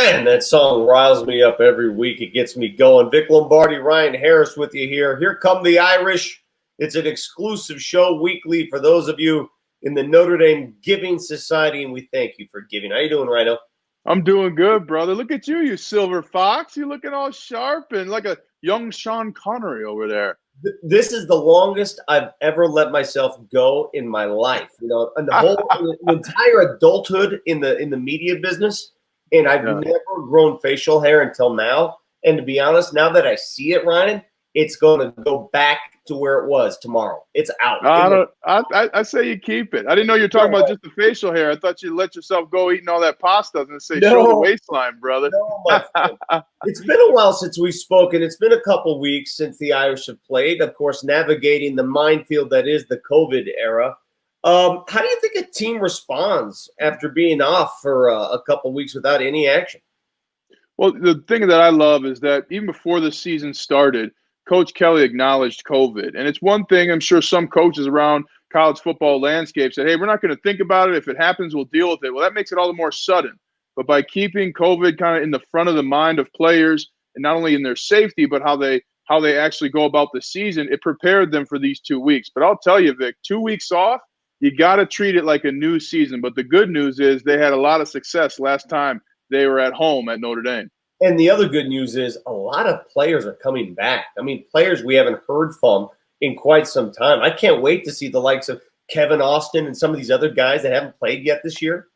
Man, that song riles me up every week. It gets me going. Vic Lombardi, Ryan Harris with you here. Here come the Irish. It's an exclusive show weekly for those of you in the Notre Dame Giving Society, and we thank you for giving. How you doing, Rhino? I'm doing good, brother. Look at you, you silver fox. You looking all sharp and like a young Sean Connery over there. This is the longest I've ever let myself go in my life. You know, and the entire adulthood in the media business, and I've never grown facial hair until now. And to be honest, now that I see it, Ryan, it's going to go back to where it was tomorrow. It's out. I say you keep it. I didn't know you were talking about just the facial hair. I thought you let yourself go eating all that pasta and say show the waistline, brother. No, my friend. It's been a while since we've spoken. It's been a couple weeks since the Irish have played, of course, navigating the minefield that is the COVID era. How do you think a team responds after being off for a couple weeks without any action? Well, the thing that I love is that even before the season started, Coach Kelly acknowledged COVID. And it's one thing, I'm sure some coaches around college football landscape said, hey, we're not going to think about it. If it happens, we'll deal with it. Well, that makes it all the more sudden. But by keeping COVID kind of in the front of the mind of players, and not only in their safety, but how they actually go about the season, it prepared them for these 2 weeks. But I'll tell you, Vic, 2 weeks off, you got to treat it like a new season. But the good news is they had a lot of success last time they were at home at Notre Dame. And the other good news is a lot of players are coming back. I mean, players we haven't heard from in quite some time. I can't wait to see the likes of Kevin Austin and some of these other guys that haven't played yet this year.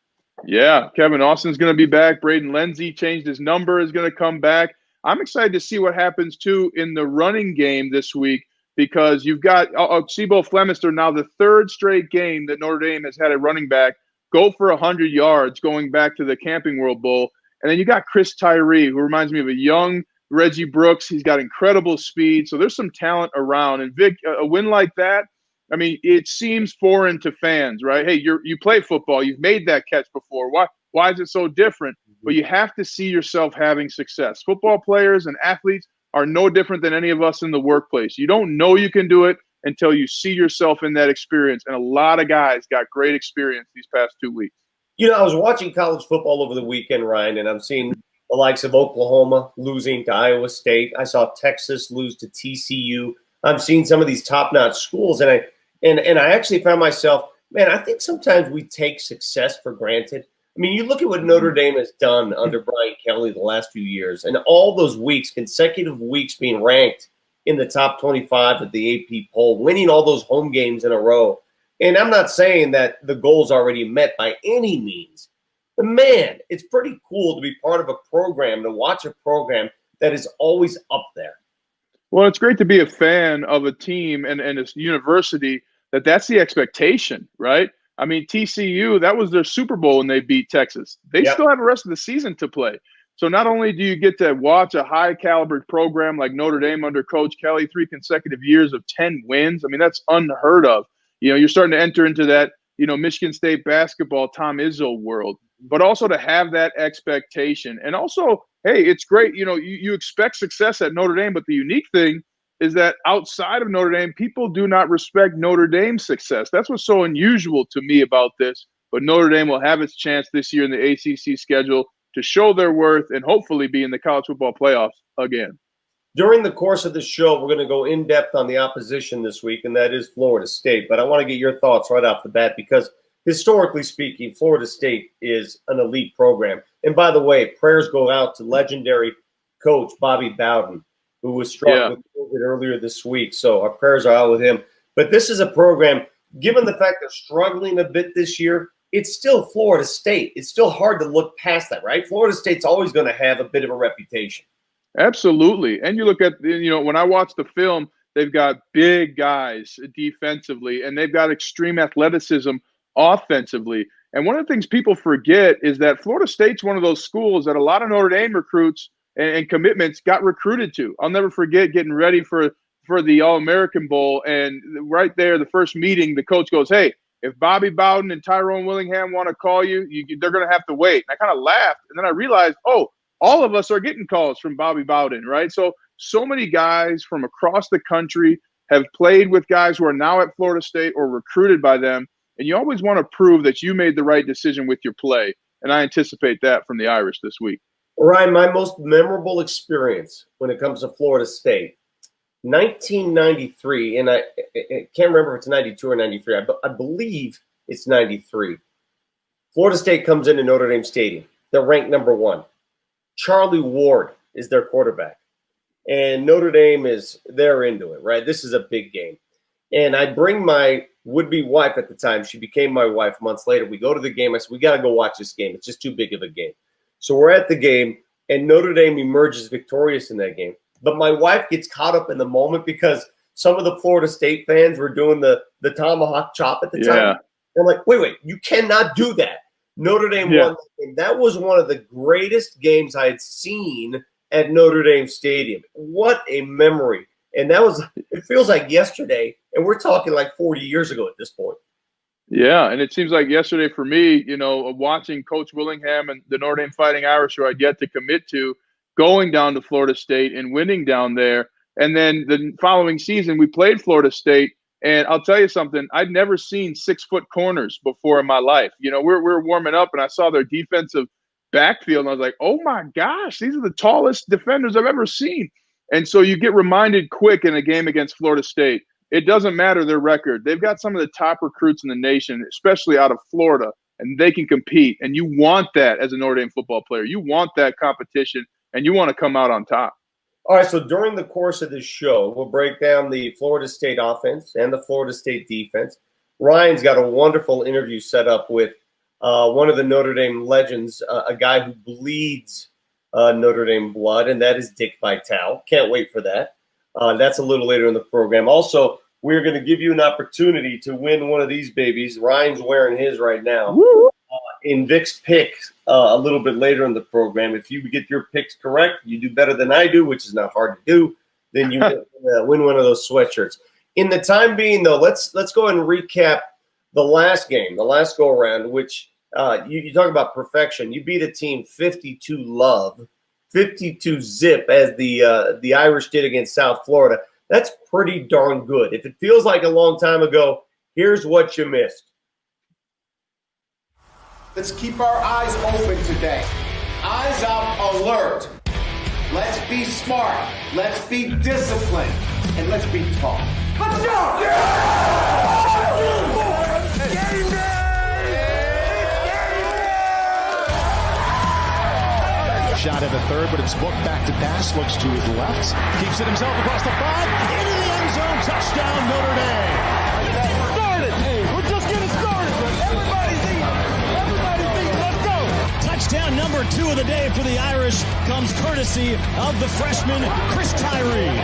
Yeah, Kevin Austin's going to be back. Braden Lenzy changed his number, is going to come back. I'm excited to see what happens, too, in the running game this week because you've got Sibo Flemister now the third straight game that Notre Dame has had a running back go for 100 yards going back to the Camping World Bowl. And then you got Chris Tyree, who reminds me of a young Reggie Brooks. He's got incredible speed. So there's some talent around. And, Vic, a win like that, I mean, it seems foreign to fans, right? Hey, you play football. You've made that catch before. Why is it so different? But you have to see yourself having success. Football players and athletes are no different than any of us in the workplace. You don't know you can do it until you see yourself in that experience. And a lot of guys got great experience these past 2 weeks. You know, I was watching college football over the weekend, Ryan, and I'm seeing the likes of Oklahoma losing to Iowa State. I saw Texas lose to TCU. I'm seeing some of these top-notch schools, and I actually found myself, man, I think sometimes we take success for granted. I mean, you look at what Notre Dame has done under Brian Kelly the last few years, and all those weeks, consecutive weeks being ranked in the top 25 of the AP poll, winning all those home games in a row. And I'm not saying that the goal's already met by any means. But, man, it's pretty cool to be part of a program, to watch a program that is always up there. Well, it's great to be a fan of a team and a university that's the expectation, right? I mean, TCU, that was their Super Bowl when they beat Texas. They still have the rest of the season to play. So not only do you get to watch a high-caliber program like Notre Dame under Coach Kelly, 3 consecutive years of 10 wins. I mean, that's unheard of. You know, you're starting to enter into that, Michigan State basketball, Tom Izzo world, but also to have that expectation. And also, hey, it's great. You expect success at Notre Dame, but the unique thing is that outside of Notre Dame, people do not respect Notre Dame's success. That's what's so unusual to me about this. But Notre Dame will have its chance this year in the ACC schedule to show their worth and hopefully be in the college football playoffs again. During the course of the show, we're going to go in depth on the opposition this week, and that is Florida State. But I want to get your thoughts right off the bat because historically speaking, Florida State is an elite program. And by the way, prayers go out to legendary coach Bobby Bowden, who was struck with COVID earlier this week. So our prayers are out with him. But this is a program, given the fact they're struggling a bit this year, it's still Florida State. It's still hard to look past that, right? Florida State's always going to have a bit of a reputation. Absolutely. And you look at, when I watch the film, they've got big guys defensively, and they've got extreme athleticism offensively. And one of the things people forget is that Florida State's one of those schools that a lot of Notre Dame recruits and commitments got recruited to. I'll never forget getting ready for the All-American Bowl, and right there, the first meeting, the coach goes, hey, if Bobby Bowden and Tyrone Willingham want to call you, they're going to have to wait. And I kind of laughed, and then I realized, all of us are getting calls from Bobby Bowden, right? So many guys from across the country have played with guys who are now at Florida State or recruited by them, and you always want to prove that you made the right decision with your play, and I anticipate that from the Irish this week. Ryan, my most memorable experience when it comes to Florida State, 1993, and I can't remember if it's 92 or 93. I believe it's 93. Florida State comes into Notre Dame Stadium. They're ranked number 1. Charlie Ward is their quarterback. And Notre Dame they're into it, right? This is a big game. And I bring my would-be wife at the time. She became my wife months later. We go to the game. I said, we got to go watch this game. It's just too big of a game. So we're at the game, and Notre Dame emerges victorious in that game. But my wife gets caught up in the moment because some of the Florida State fans were doing the tomahawk chop at the time. They're like, wait, you cannot do that. Notre Dame won the game. That was one of the greatest games I had seen at Notre Dame Stadium. What a memory. And it feels like yesterday, and we're talking like 40 years ago at this point. Yeah, and it seems like yesterday for me, watching Coach Willingham and the Notre Dame Fighting Irish, who I'd yet to commit to, going down to Florida State and winning down there. And then the following season, we played Florida State. And I'll tell you something, I'd never seen 6-foot corners before in my life. We're warming up, and I saw their defensive backfield, and I was like, oh, my gosh, these are the tallest defenders I've ever seen. And so you get reminded quick in a game against Florida State. It doesn't matter their record. They've got some of the top recruits in the nation, especially out of Florida, and they can compete. And you want that as a Notre Dame football player. You want that competition, and you want to come out on top. All right, so during the course of this show, we'll break down the Florida State offense and the Florida State defense. Ryan's got a wonderful interview set up with one of the Notre Dame legends, a guy who bleeds Notre Dame blood, and that is Dick Vitale. Can't wait for that. That's a little later in the program. Also, we're going to give you an opportunity to win one of these babies. Ryan's wearing his right now. In Vic's pick a little bit later in the program. If you get your picks correct, you do better than I do, which is not hard to do, then you win one of those sweatshirts. In the time being, though, let's go ahead and recap the last game, the last go-around, which you talk about perfection. You beat a team 52-0, 52-0, as the Irish did against South Florida. That's pretty darn good. If it feels like a long time ago, here's what you missed. Let's keep our eyes open today. Eyes up, alert. Let's be smart. Let's be disciplined. And let's be tough. Let's go! Game day! Shot at the third, but it's booked back to pass. Looks to his left. Keeps it himself across the 5. Into the end zone. Touchdown, Notre Dame. Started. Hey, we're just getting started. Everybody's eating. Let's go. Touchdown number 2 of the day for the Irish comes courtesy of the freshman Chris Tyree.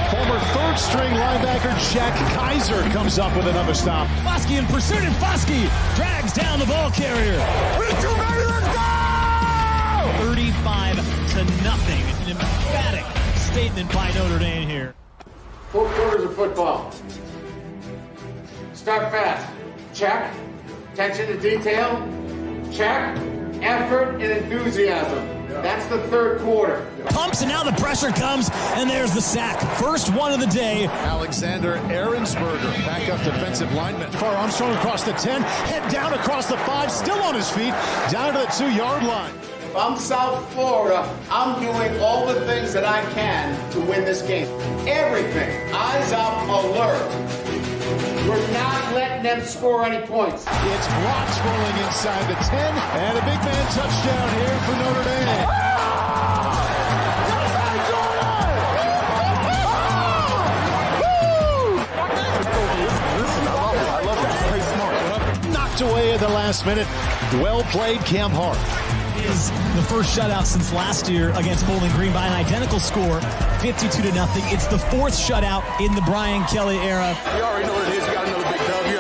Former third-string linebacker Jack Kaiser comes up with another stop. Foskey in pursuit, and Foskey drags down the ball carrier. 3, 2, ready, let's go! 35-0. An emphatic statement by Notre Dame here. 4 quarters of football. Start fast. Check. Attention to detail. Check. Effort and enthusiasm. That's the third quarter. Pumps, and now the pressure comes, and there's the sack. First one of the day. Alexander Ahrensberger, backup defensive lineman. Far Armstrong across the 10, head down across the 5, still on his feet, down to the 2-yard line. If I'm South Florida, I'm doing all the things that I can to win this game. Everything. Eyes up, alert. We're not letting them score any points. It's blocks rolling inside the 10, and a big man touchdown here for Notre Dame. I love that. Play smart. Knocked away at the last minute. Well played, Cam Hart. Is the first shutout since last year against Bowling Green by an identical score, 52-0. It's the 4th shutout in the Brian Kelly era. You already know what it is. You got another big W.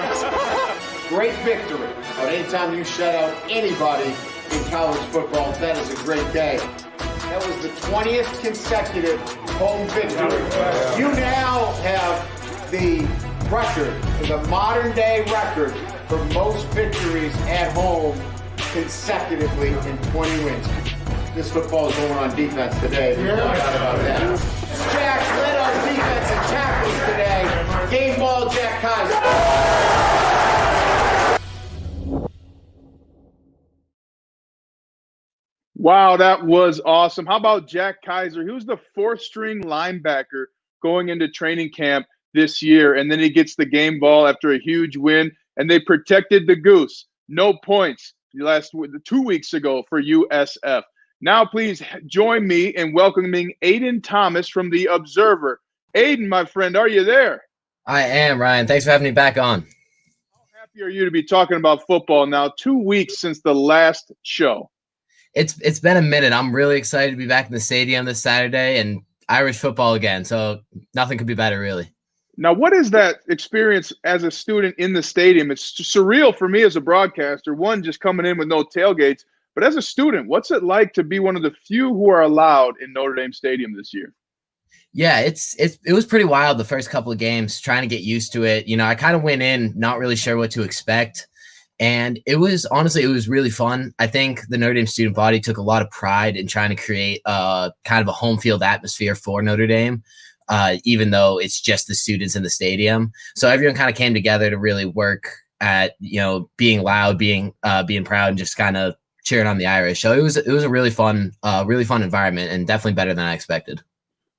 Great victory. But anytime you shut out anybody in college football, that is a great day. That was the 20th consecutive home victory. You now have the record, the modern day record for most victories at home consecutively in 20 wins. This football is going on defense today. There's no doubt about that. Jack led our defense in tackles today. Game ball, Jack Kaiser. Wow, that was awesome. How about Jack Kaiser? He was the fourth string linebacker going into training camp this year, and then he gets the game ball after a huge win, and they protected the Goose. No points 2 weeks ago for USF. Now, please join me in welcoming Aiden Thomas from The Observer. Aiden, my friend, are you there? I am, Ryan. Thanks for having me back on. How happy are you to be talking about football now, 2 weeks since the last show? It's been a minute. I'm really excited to be back in the stadium this Saturday and Irish football again. So nothing could be better, really. Now, what is that experience as a student in the stadium? It's surreal for me as a broadcaster, one, just coming in with no tailgates. But as a student, what's it like to be one of the few who are allowed in Notre Dame Stadium this year? Yeah, it was pretty wild the first couple of games, trying to get used to it. I kind of went in not really sure what to expect. And it was really fun. I think the Notre Dame student body took a lot of pride in trying to create kind of a home field atmosphere for Notre Dame, even though it's just the students in the stadium. So everyone kind of came together to really work at, being loud, being proud, and just kind of cheering on the Irish. So it was a really fun environment, and definitely better than I expected.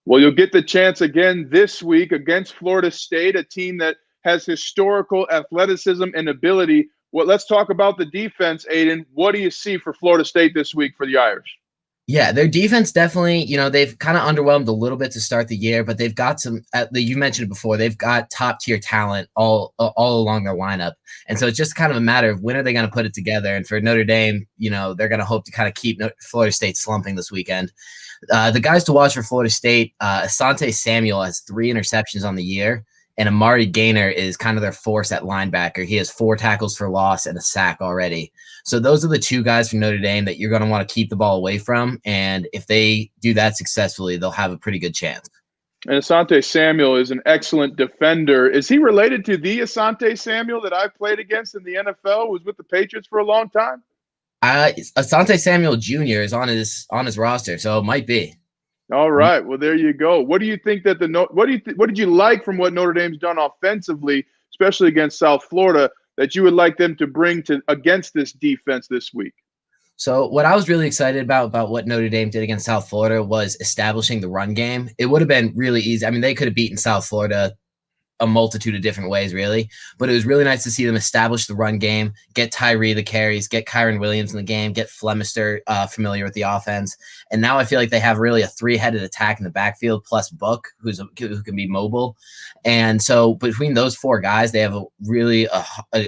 Well, you'll get the chance again this week against Florida State, a team that has historical athleticism and ability. Well, let's talk about the defense, Aiden. What do you see for Florida State this week for the Irish? Yeah, their defense definitely, they've kind of underwhelmed a little bit to start the year, but they've got some, you mentioned it before, they've got top tier talent all along their lineup. And so it's just kind of a matter of when are they going to put it together. And for Notre Dame, they're going to hope to kind of keep Florida State slumping this weekend. The guys to watch for Florida State, Asante Samuel has 3 interceptions on the year, and Amari Gaynor is kind of their force at linebacker. He has 4 tackles for loss and a sack already. So those are the 2 guys from Notre Dame that you're going to want to keep the ball away from. And if they do that successfully, they'll have a pretty good chance. And Asante Samuel is an excellent defender. Is he related to the Asante Samuel that I played against in the NFL, who was with the Patriots for a long time? Asante Samuel Jr. is on his roster, so it might be. All right. Well, there you go. What do you think that what did you like from what Notre Dame's done offensively, especially against South Florida, that you would like them to bring to against this defense this week? So what I was really excited about what Notre Dame did against South Florida was establishing the run game. It would have been really easy. I mean, they could have beaten South Florida a multitude of different ways, really. But it was really nice to see them establish the run game, get Tyree the carries, get Kyron Williams in the game, get Flemister familiar with the offense. And now I feel like they have really a 3-headed attack in the backfield, plus Book, who can be mobile. And so between those 4 guys, they have a really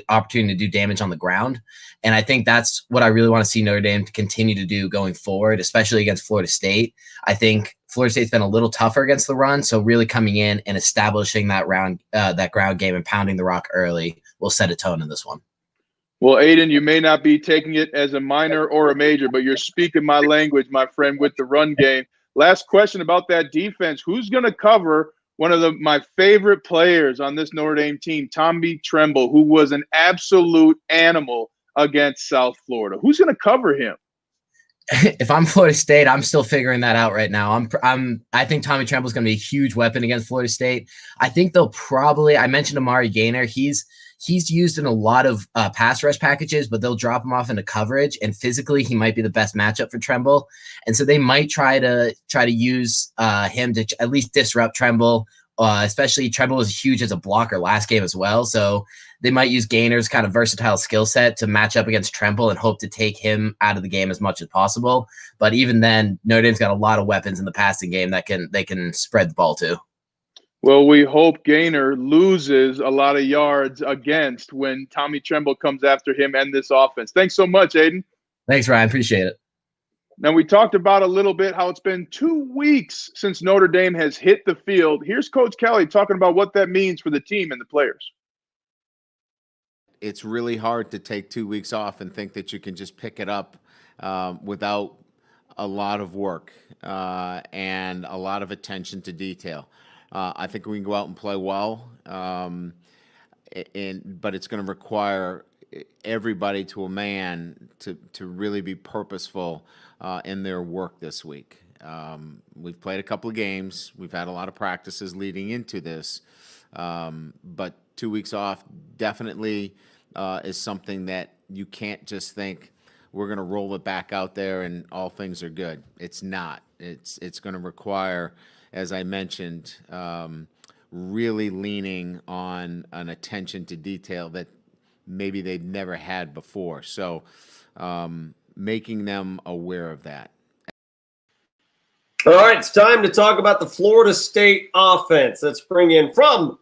opportunity to do damage on the ground. And I think that's what I really want to see Notre Dame to continue to do going forward, especially against Florida State. I think Florida State's been a little tougher against the run, so really coming in and establishing that ground game and pounding the rock early will set a tone in this one. Well, Aiden, you may not be taking it as a minor or a major, but you're speaking my language, my friend, with the run game. Last question about that defense. Who's going to cover one of my favorite players on this Notre Dame team, Tommy Tremble, who was an absolute animal against South Florida? Who's going to cover him? If I'm Florida State, I'm still figuring that out right now. I think Tommy Tremble is going to be a huge weapon against Florida State. I think they'll probably, I mentioned Amari Gaynor. He's used in a lot of pass rush packages, but they'll drop him off into coverage, and physically he might be the best matchup for Tremble. And so they might try to use him to at least disrupt Tremble. Especially Tremble was huge as a blocker last game as well. So they might use Gaynor's kind of versatile skill set to match up against Tremble and hope to take him out of the game as much as possible. But even then, Notre Dame's got a lot of weapons in the passing game that they can spread the ball to. Well, we hope Gaynor loses a lot of yards against when Tommy Tremble comes after him and this offense. Thanks so much, Aiden. Thanks, Ryan. Appreciate it. Now, we talked about a little bit how it's been 2 weeks since Notre Dame has hit the field. Here's Coach Kelly talking about what that means for the team and the players. It's really hard to take 2 weeks off and think that you can just pick it up without a lot of work and a lot of attention to detail. I think we can go out and play well, but it's going to require everybody to a man to really be purposeful in their work this week. We've played a couple of games. We've had a lot of practices leading into this, but 2 weeks off definitely is something that you can't just think, we're going to roll it back out there and all things are good. It's not. It's going to require, as I mentioned, really leaning on an attention to detail that maybe they'd never had before. So making them aware of that. All right, it's time to talk about the Florida State offense. Let's bring in from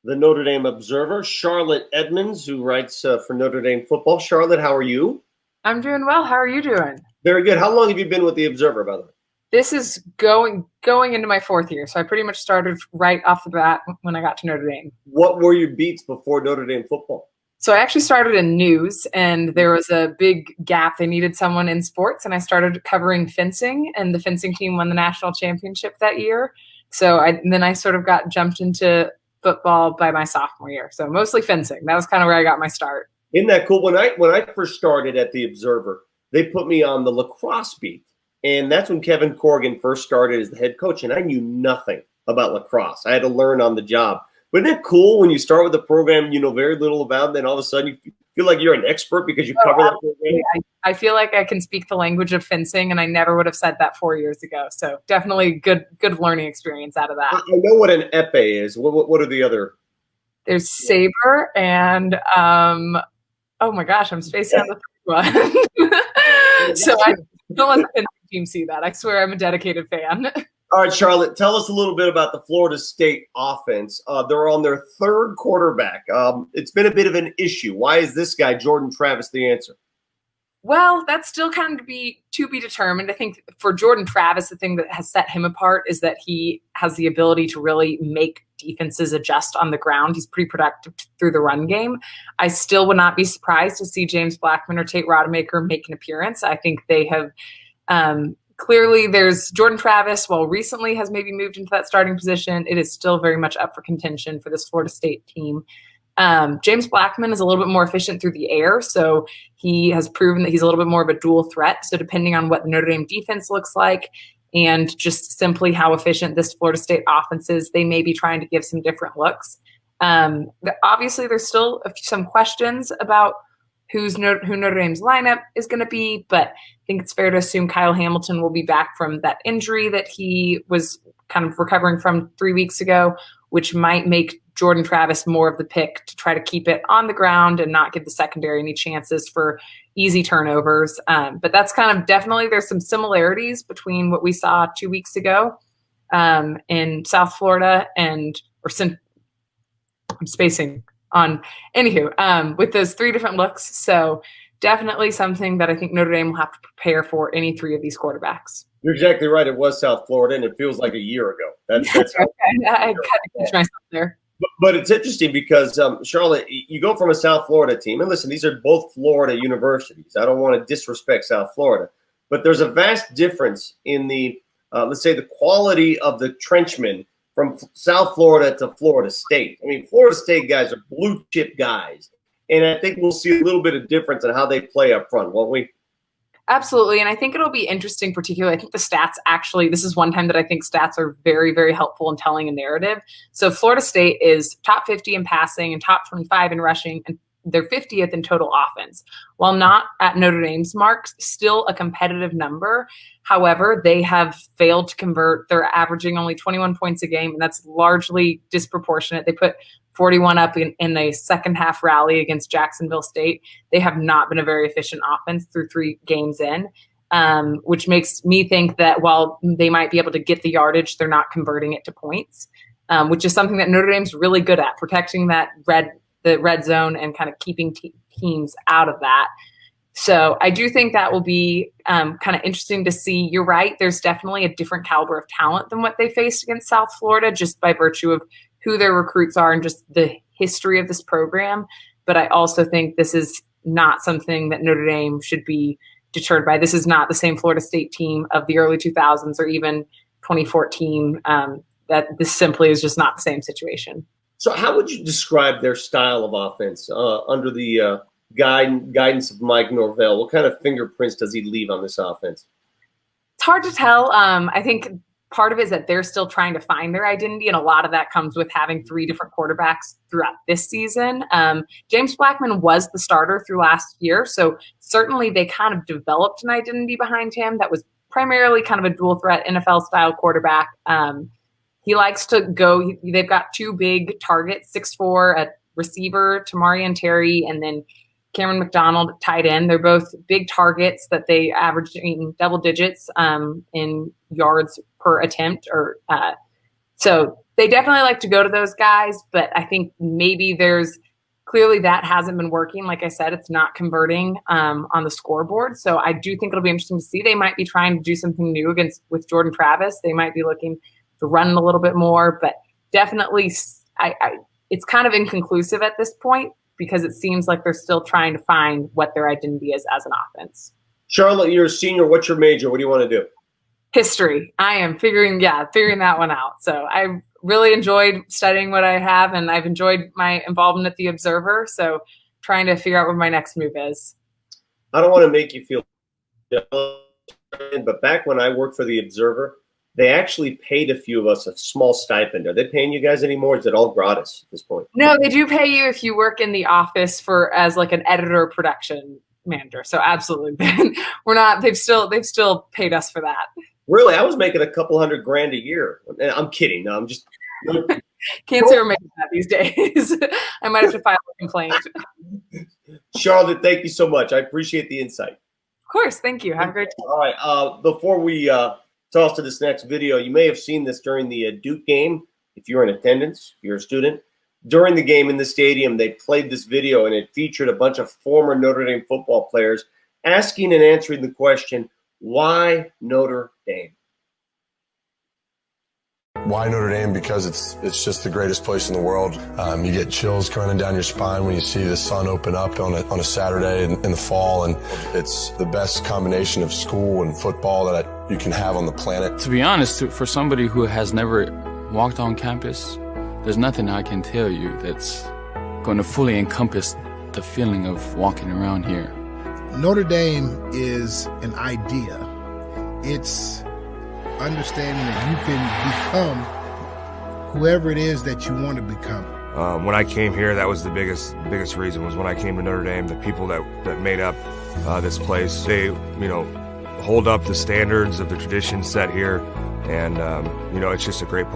the Notre Dame Observer, Charlotte Edmonds, who writes for Notre Dame football. Charlotte, how are you? I'm doing well. How are you doing? Very good. How long have you been with the Observer, by the way? This is going into my 4th year, so I pretty much started right off the bat when I got to Notre Dame. What were your beats before Notre Dame football? So I actually started in news, and there was a big gap. They needed someone in sports, and I started covering fencing, and the fencing team won the national championship that year. So then I sort of got jumped into football by my sophomore year. So mostly fencing. That was kind of where I got my start. Isn't that cool? When I first started at the Observer, they put me on the lacrosse beat. And that's when Kevin Corrigan first started as the head coach, and I knew nothing about lacrosse. I had to learn on the job. But isn't that cool when you start with a program you know very little about, then all of a sudden you feel like you're an expert because you cover that program? I feel like I can speak the language of fencing, and I never would have said that 4 years ago. So definitely good learning experience out of that. I know what an epee is. What are the other? There's saber and oh my gosh, I'm spacing on the third one. So I don't let the fencing team see that. I swear I'm a dedicated fan. All right, Charlotte, tell us a little bit about the Florida State offense. They're on their 3rd quarterback. It's been a bit of an issue. Why is this guy, Jordan Travis, the answer? Well, that's still kind of to be determined. I think for Jordan Travis, the thing that has set him apart is that he has the ability to really make defenses adjust on the ground. He's pretty productive through the run game. I still would not be surprised to see James Blackman or Tate Rodemaker make an appearance. I think they have clearly there's Jordan Travis, while recently has maybe moved into that starting position, it is still very much up for contention for this Florida State team. James Blackman is a little bit more efficient through the air, so he has proven that he's a little bit more of a dual threat. So depending on what the Notre Dame defense looks like and just simply how efficient this Florida State offense is, they may be trying to give some different looks. Obviously, there's still some questions about who Notre Dame's lineup is going to be, but I think it's fair to assume Kyle Hamilton will be back from that injury that he was kind of recovering from 3 weeks ago, which might make Jordan Travis more of the pick to try to keep it on the ground and not give the secondary any chances for easy turnovers. But that's kind of definitely, there's some similarities between what we saw 2 weeks ago in South Florida I'm spacing on. Anywho, with those 3 different looks. So definitely something that I think Notre Dame will have to prepare for any 3 of these quarterbacks. You're exactly right. It was South Florida, and it feels like a year ago. That's okay. I kind of catch myself there. But it's interesting because, Charlotte, you go from a South Florida team, and listen, these are both Florida universities. I don't want to disrespect South Florida, but there's a vast difference in the, let's say, the quality of the trenchmen from South Florida to Florida State. I mean, Florida State guys are blue chip guys, and I think we'll see a little bit of difference in how they play up front, won't we? Absolutely. And I think it'll be interesting, particularly, I think the stats actually, this is one time that I think stats are very, very helpful in telling a narrative. So Florida State is top 50 in passing and top 25 in rushing, and they're 50th in total offense. While not at Notre Dame's marks, still a competitive number. However, they have failed to convert. They're averaging only 21 points a game, and that's largely disproportionate. They put 41 up in a second half rally against Jacksonville State. They have not been a very efficient offense through 3 games in, which makes me think that while they might be able to get the yardage, they're not converting it to points, which is something that Notre Dame's really good at, protecting the red zone and kind of keeping teams out of that. So I do think that will be kind of interesting to see. You're right. There's definitely a different caliber of talent than what they faced against South Florida, just by virtue of who their recruits are and just the history of this program. But I also think this is not something that Notre Dame should be deterred by. This is not the same Florida State team of the early 2000s or even 2014. That this simply is just not the same situation. So how would you describe their style of offense under the guidance of Mike Norvell? What kind of fingerprints does he leave on this offense? It's hard to tell. I think part of it is that they're still trying to find their identity, and a lot of that comes with having 3 different quarterbacks throughout this season. James Blackman was the starter through last year, so certainly they kind of developed an identity behind him that was primarily kind of a dual threat NFL-style quarterback. He likes to go – they've got 2 big targets, 6'4" at receiver, Tamarian Terry, and then Cameron McDonald at tight end. They're both big targets that they average in double digits in yards per attempt. So they definitely like to go to those guys, but I think maybe clearly that hasn't been working. Like I said, it's not converting on the scoreboard. So I do think it'll be interesting to see. They might be trying to do something new with Jordan Travis. They might be looking to run a little bit more, but definitely it's kind of inconclusive at this point because it seems like they're still trying to find what their identity is as an offense. Charlotte, you're a senior. What's your major? What do you want to do? History. I am figuring that one out. So I really enjoyed studying what I have, and I've enjoyed my involvement at the Observer. So trying to figure out what my next move is. I don't want to make you feel jealous, but back when I worked for the Observer, they actually paid a few of us a small stipend. Are they paying you guys anymore? Is it all gratis at this point? No, they do pay you if you work in the office as like an editor or production manager. So absolutely. We're not, they've still paid us for that. Really? I was making a couple $100,000 a year. I'm kidding. No, I'm just can't say we're making that these days. I might have to file a complaint. Charlotte, thank you so much. I appreciate the insight. Of course. Thank you. Have a great day. All right. Before we toss to this next video, you may have seen this during the Duke game. If you're in attendance, if you're a student, during the game in the stadium, they played this video, and it featured a bunch of former Notre Dame football players asking and answering the question, why Notre Dame? Why Notre Dame? Because it's just the greatest place in the world. You get chills running down your spine when you see the sun open up on a Saturday in the fall, and it's the best combination of school and football that you can have on the planet. To be honest, for somebody who has never walked on campus, there's nothing I can tell you that's going to fully encompass the feeling of walking around here. Notre Dame is an idea. It's understanding that you can become whoever it is that you want to become. When I came here, that was the biggest reason, was when I came to Notre Dame, the people that made up this place, they, hold up the standards of the traditions set here, and, it's just a great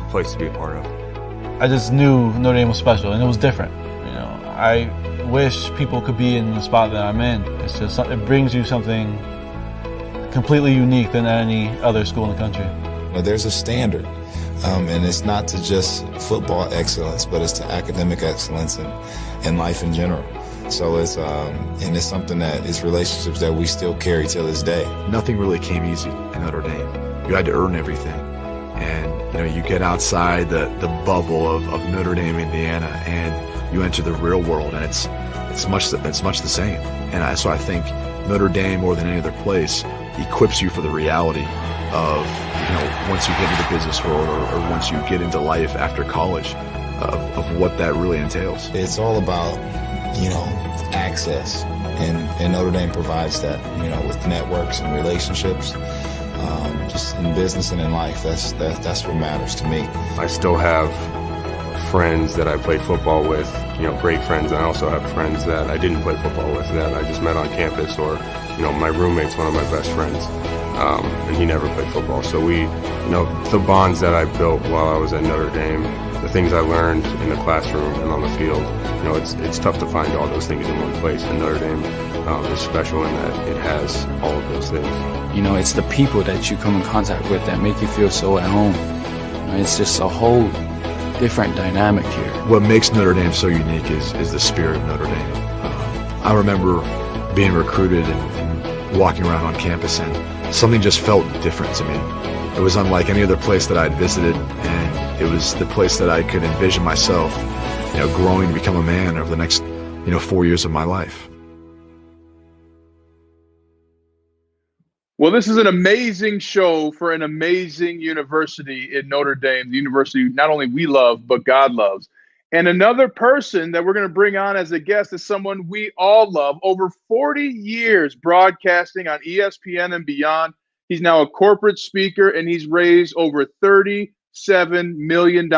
place to be a part of. I just knew Notre Dame was special, and it was different. I wish people could be in the spot that I'm in. It's just, it brings you something completely unique than any other school in the country. There's a standard, and it's not to just football excellence, but it's to academic excellence and life in general. So it's something that is relationships that we still carry till this day. Nothing really came easy in Notre Dame. You had to earn everything. And, you get outside the bubble of Notre Dame, Indiana, and you enter the real world, and it's much the same. And so I think Notre Dame, more than any other place, equips you for the reality of, once you get into the business world or once you get into life after college, of what that really entails. It's all about, access, and Notre Dame provides that, with networks and relationships, just in business and in life. That's what matters to me. I still have friends that I played football with, great friends. I also have friends that I didn't play football with that I just met on campus, or, my roommate's one of my best friends, and he never played football. So we, the bonds that I built while I was at Notre Dame, the things I learned in the classroom and on the field, it's tough to find all those things in one place. And Notre Dame is special in that it has all of those things. It's the people that you come in contact with that make you feel so at home. It's just a whole different dynamic here. What makes Notre Dame so unique is the spirit of Notre Dame. I remember being recruited and walking around on campus, and something just felt different to me. It was unlike any other place that I'd visited, and it was the place that I could envision myself, growing to become a man over the next, 4 years of my life. Well, this is an amazing show for an amazing university in Notre Dame, the university not only we love, but God loves. And another person that we're going to bring on as a guest is someone we all love. Over 40 years broadcasting on ESPN and beyond. He's now a corporate speaker, and he's raised over $37 million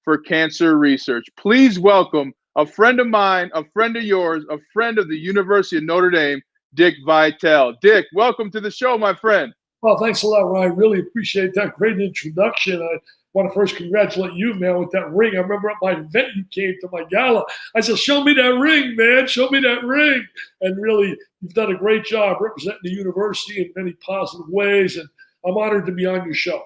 for cancer research. Please welcome a friend of mine, a friend of yours, a friend of the University of Notre Dame, Dick Vitale. Dick, welcome to the show, my friend. Well, thanks a lot, Ryan. Really appreciate that great introduction. I want to first congratulate you, man, with that ring. I remember at my event you came to my gala. I said, show me that ring, man. Show me that ring. And really, you've done a great job representing the university in many positive ways, and I'm honored to be on your show.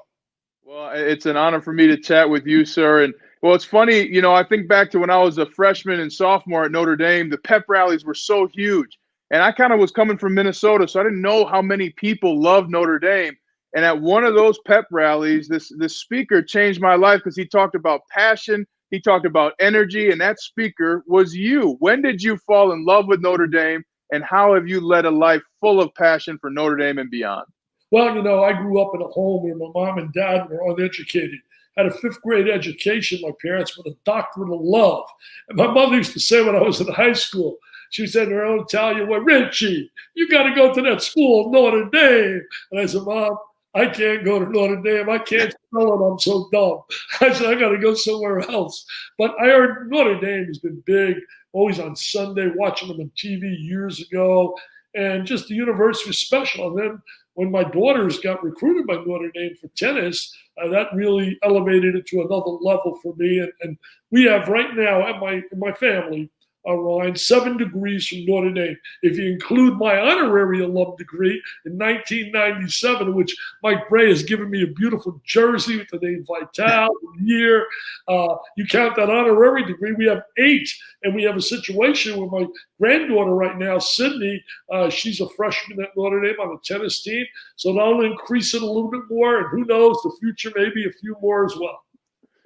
Well, it's an honor for me to chat with you, sir. And, well, it's funny, you know, I think back to when I was a freshman and sophomore at Notre Dame, the pep rallies were so huge. And I kind of was coming from Minnesota, so I didn't know how many people loved Notre Dame. And at one of those pep rallies, this speaker changed my life because he talked about passion, he talked about energy, and that speaker was you. When did you fall in love with Notre Dame, and how have you led a life full of passion for Notre Dame and beyond? Well, you know, I grew up in a home where my mom and dad were uneducated. Had a fifth grade education, my parents, with a doctorate of love. And my mother used to say when I was in high school, she said in her own Italian way, Richie, you got to go to that school, Notre Dame. And I said, Mom, I can't go to Notre Dame. I can't spell it. I'm so dumb. I said, I got to go somewhere else. But I heard Notre Dame has been big, always on Sunday, watching them on TV years ago. And just the university was special. And then when my daughters got recruited by Notre Dame for tennis, that really elevated it to another level for me. And we have right now in my family, Ryan, 7 degrees from Notre Dame. If you include my honorary alum degree in 1997, which Mike Bray has given me a beautiful jersey with the name Vitale year, you count that honorary degree, we have 8. And we have a situation where my granddaughter right now, Sydney, she's a freshman at Notre Dame on the tennis team. So that'll increase it a little bit more. And who knows, the future, maybe a few more as well.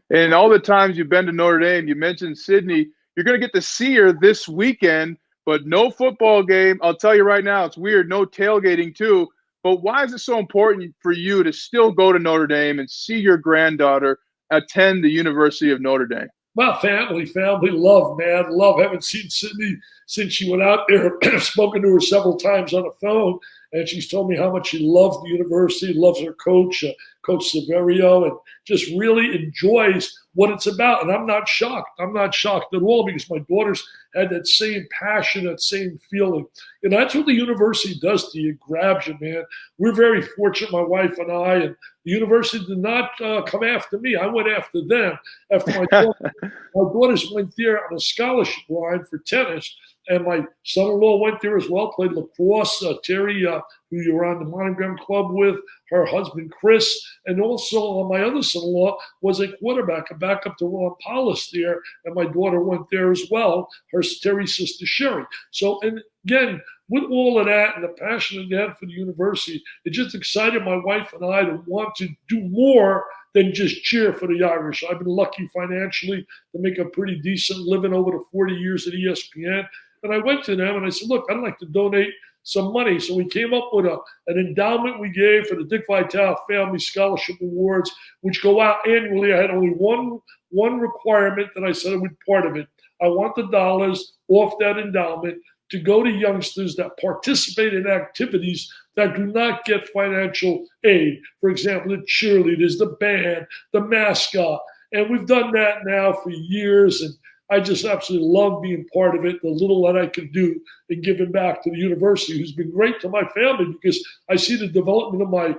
And all the times you've been to Notre Dame, you mentioned Sydney. You're going to get to see her this weekend, but no football game. I'll tell you right now, it's weird. No tailgating too. But why is it so important for you to still go to Notre Dame and see your granddaughter attend the University of Notre Dame? Well, family, love, man. Love. Haven't seen Sydney since she went out there. Spoken to her several times on the phone, and she's told me how much she loves the university, loves her coach, Coach Severio, and just really enjoys what it's about. And I'm not shocked. I'm not shocked at all because my daughters had that same passion, that same feeling. And that's what the university does to you. It grabs you, man. We're very fortunate, my wife and I, and the university did not come after me. I went after them. After my daughters went there on a scholarship line for tennis, and my son-in-law went there as well, played lacrosse. Terry, who you were on the Monogram Club with, her husband, Chris, and also my other son-in-law was a quarterback, a backup to Ron Paulus there, and my daughter went there as well, her Terry's sister, Sherry. So, and again, with all of that and the passion again for the university, it just excited my wife and I to want to do more than just cheer for the Irish. I've been lucky financially to make a pretty decent living over the 40 years at ESPN. And I went to them and I said, look, I'd like to donate some money. So we came up with an endowment we gave for the Dick Vitale Family Scholarship Awards, which go out annually. I had only one requirement that I said I would part of it. I want the dollars off that endowment to go to youngsters that participate in activities that do not get financial aid. For example, the cheerleaders, the band, the mascot. And we've done that now for years. And I just absolutely love being part of it, the little that I can do in giving back to the university, who's been great to my family because I see the development of my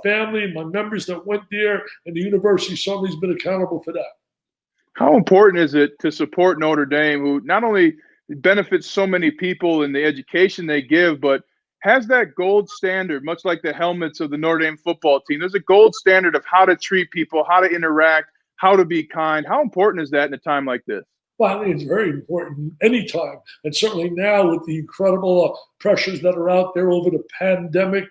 family, my members that went there, and the university certainly has been accountable for that. How important is it to support Notre Dame, who not only benefits so many people in the education they give, but has that gold standard, much like the helmets of the Notre Dame football team? There's a gold standard of how to treat people, how to interact, how to be kind. How important is that in a time like this? Well, I think it's very important anytime, and certainly now with the incredible pressures that are out there over the pandemic.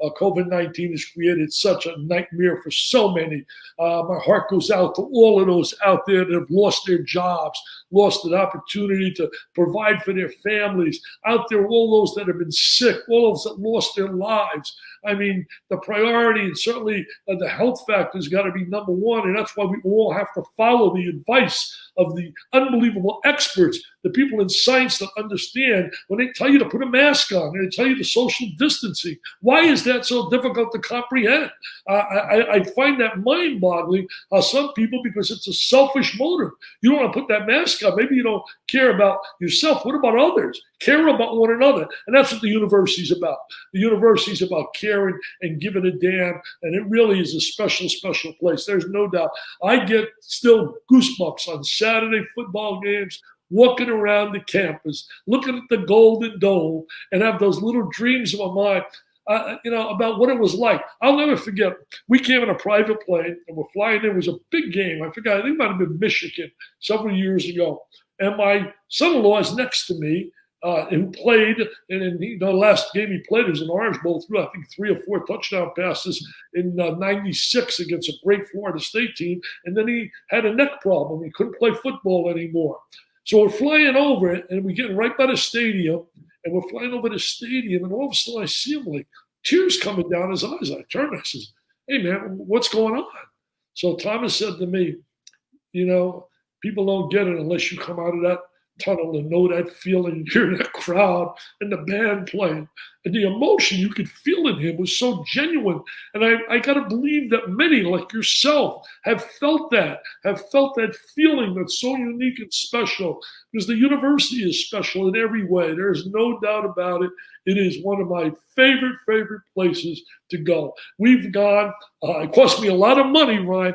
COVID-19 has created such a nightmare for so many. My heart goes out to all of those out there that have lost their jobs, lost an opportunity to provide for their families, out there, all those that have been sick, all those that lost their lives. I mean, the priority and certainly the health factor has got to be number one, and that's why we all have to follow the advice of the unbelievable experts the people in science that understand when they tell you to put a mask on and they tell you the social distancing. Why is that so difficult to comprehend? I find that mind-boggling how some people, because it's a selfish motive, you don't want to put that mask on. Maybe you don't care about yourself. What about others? Care about one another. And that's what the university's about. The university's about caring and giving a damn. And it really is a special, special place. There's no doubt. I get still goosebumps on Saturday football games, walking around the campus, looking at the Golden Dome, and have those little dreams in my mind, about what it was like. I'll never forget. We came in a private plane, and we're flying in. It was a big game. I think it might have been Michigan several years ago. And my son-in-law is next to me, who played, and in the last game he played was an Orange Bowl, threw I think 3 or 4 touchdown passes in '96 against a great Florida State team, and then he had a neck problem. He couldn't play football anymore. So we're flying over it, and we're getting right by the stadium, and we're flying over the stadium, and all of a sudden I see him like tears coming down his eyes. I turn and I says, "Hey man, what's going on?" So Thomas said to me, people don't get it unless you come out of that tunnel and know that feeling. You're in that crowd and the band playing, and the emotion you could feel in him was so genuine. And I got to believe that many like yourself have felt that feeling that's so unique and special, because the university is special in every way. There's no doubt about it. It is one of my favorite places to go. We've gone, it cost me a lot of money, Ryan,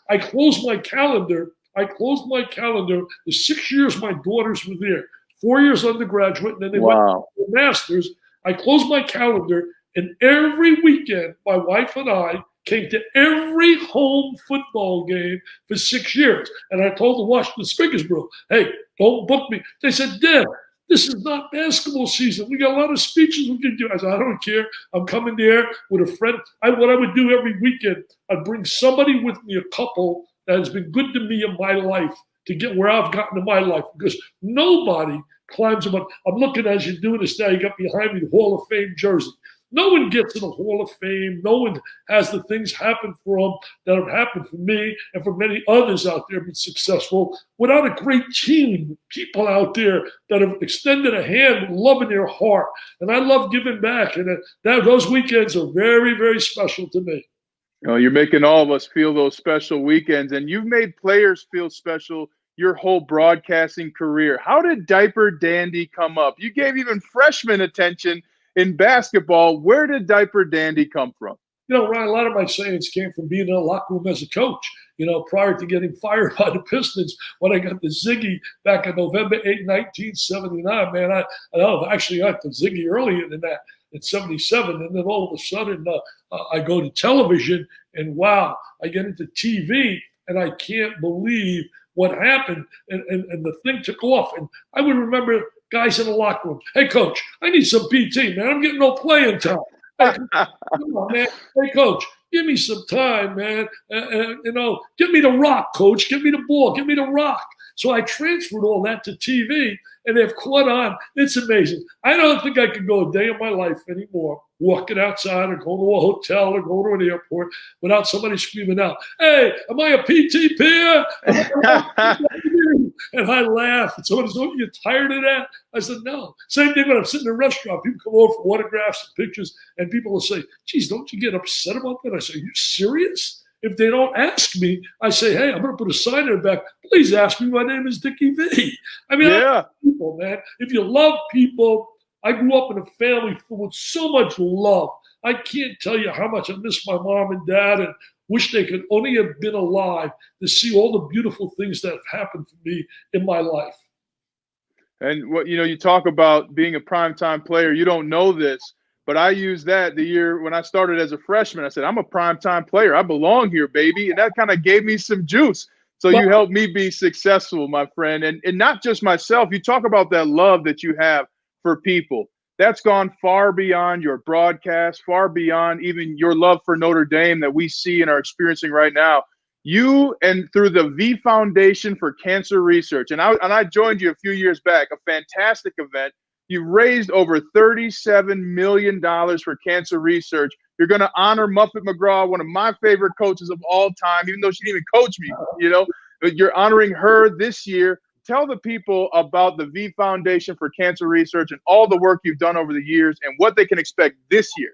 I closed my calendar the 6 years my daughters were there, 4 years undergraduate, and then they went to their masters. I closed my calendar, and every weekend, my wife and I came to every home football game for 6 years. And I told the Washington Spiggers Brew, hey, don't book me. They said, Dad, this is not basketball season. We got a lot of speeches we can do. I said, I don't care. I'm coming there with a friend. What I would do every weekend, I'd bring somebody with me, a couple that has been good to me in my life, to get where I've gotten in my life, because nobody climbs about. I'm looking as you're doing this now. You got behind me the Hall of Fame jersey. No one gets in the Hall of Fame. No one has the things happen for them that have happened for me and for many others out there been successful without a great team, people out there that have extended a hand with love in their heart. And I love giving back. And those weekends are very, very special to me. You're making all of us feel those special weekends, and you've made players feel special your whole broadcasting career. How did Diaper Dandy come up? You gave even freshmen attention in basketball. Where did Diaper Dandy come from? Ryan, a lot of my sayings came from being in the locker room as a coach. Prior to getting fired by the Pistons, when I got the Ziggy back on November 8, 1979, man, I actually got the Ziggy earlier than that. At 77, and then all of a sudden I go to television, and wow, I get into TV, and I can't believe what happened, and the thing took off. And I would remember guys in the locker room, hey, coach, I need some PT, man. I'm getting no playing time. Come on, man. Hey, coach, give me some time, man. Give me the rock, coach. Give me the ball. Give me the rock. So I transferred all that to TV, and they've caught on. It's amazing. I don't think I could go a day in my life anymore walking outside or going to a hotel or going to an airport without somebody screaming out, hey, am I a PT peer? And I laugh. And someone says, oh, you're tired of that? I said, no. Same thing when I'm sitting in a restaurant. People come over for autographs and pictures, and people will say, geez, don't you get upset about that? I say, are you serious? If they don't ask me, I say, hey, I'm going to put a sign in the back. Please ask me. My name is Dickie V. I mean, I love people, man. If you love people, I grew up in a family full with so much love. I can't tell you how much I miss my mom and dad and wish they could only have been alive to see all the beautiful things that have happened for me in my life. And what you talk about being a primetime player. You don't know this, but I used that the year when I started as a freshman. I said, I'm a primetime player. I belong here, baby. And that kind of gave me some juice. So you helped me be successful, my friend. And not just myself. You talk about that love that you have for people. That's gone far beyond your broadcast, far beyond even your love for Notre Dame that we see and are experiencing right now. You and through the V Foundation for Cancer Research, and I joined you a few years back, a fantastic event. You raised over $37 million for cancer research. You're going to honor Muffet McGraw, one of my favorite coaches of all time, even though she didn't even coach me, But you're honoring her this year. tell the people about the V Foundation for Cancer Research and all the work you've done over the years and what they can expect this year.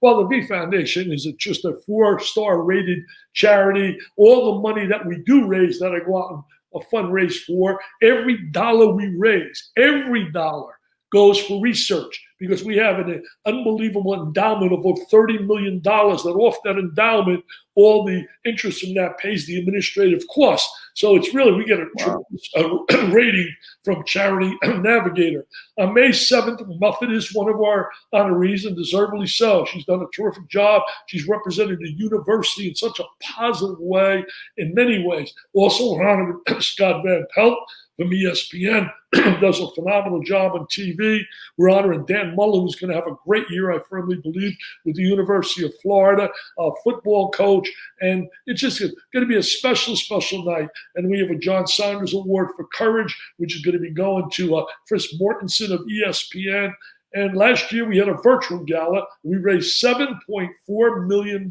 Well, the V Foundation is just a 4-star rated charity. All the money that we do raise, that I go out and fundraise for, every dollar we raise, every dollar goes for research, because we have an unbelievable endowment of over $30 million that off that endowment, all the interest from that pays the administrative costs. So it's really, we get a rating from Charity Navigator. On May 7th, Muffet is one of our honorees, and deservedly so. She's done a terrific job. She's represented the university in such a positive way in many ways. Also, we're honored with Scott Van Pelt from ESPN, does a phenomenal job on TV. We're honoring Dan Mullen, who's going to have a great year, I firmly believe, with the University of Florida, a football coach. And it's just going to be a special, special night. And we have a John Saunders Award for Courage, which is going to be going to Chris Mortensen of ESPN. And last year we had a virtual gala. We raised $7.4 million.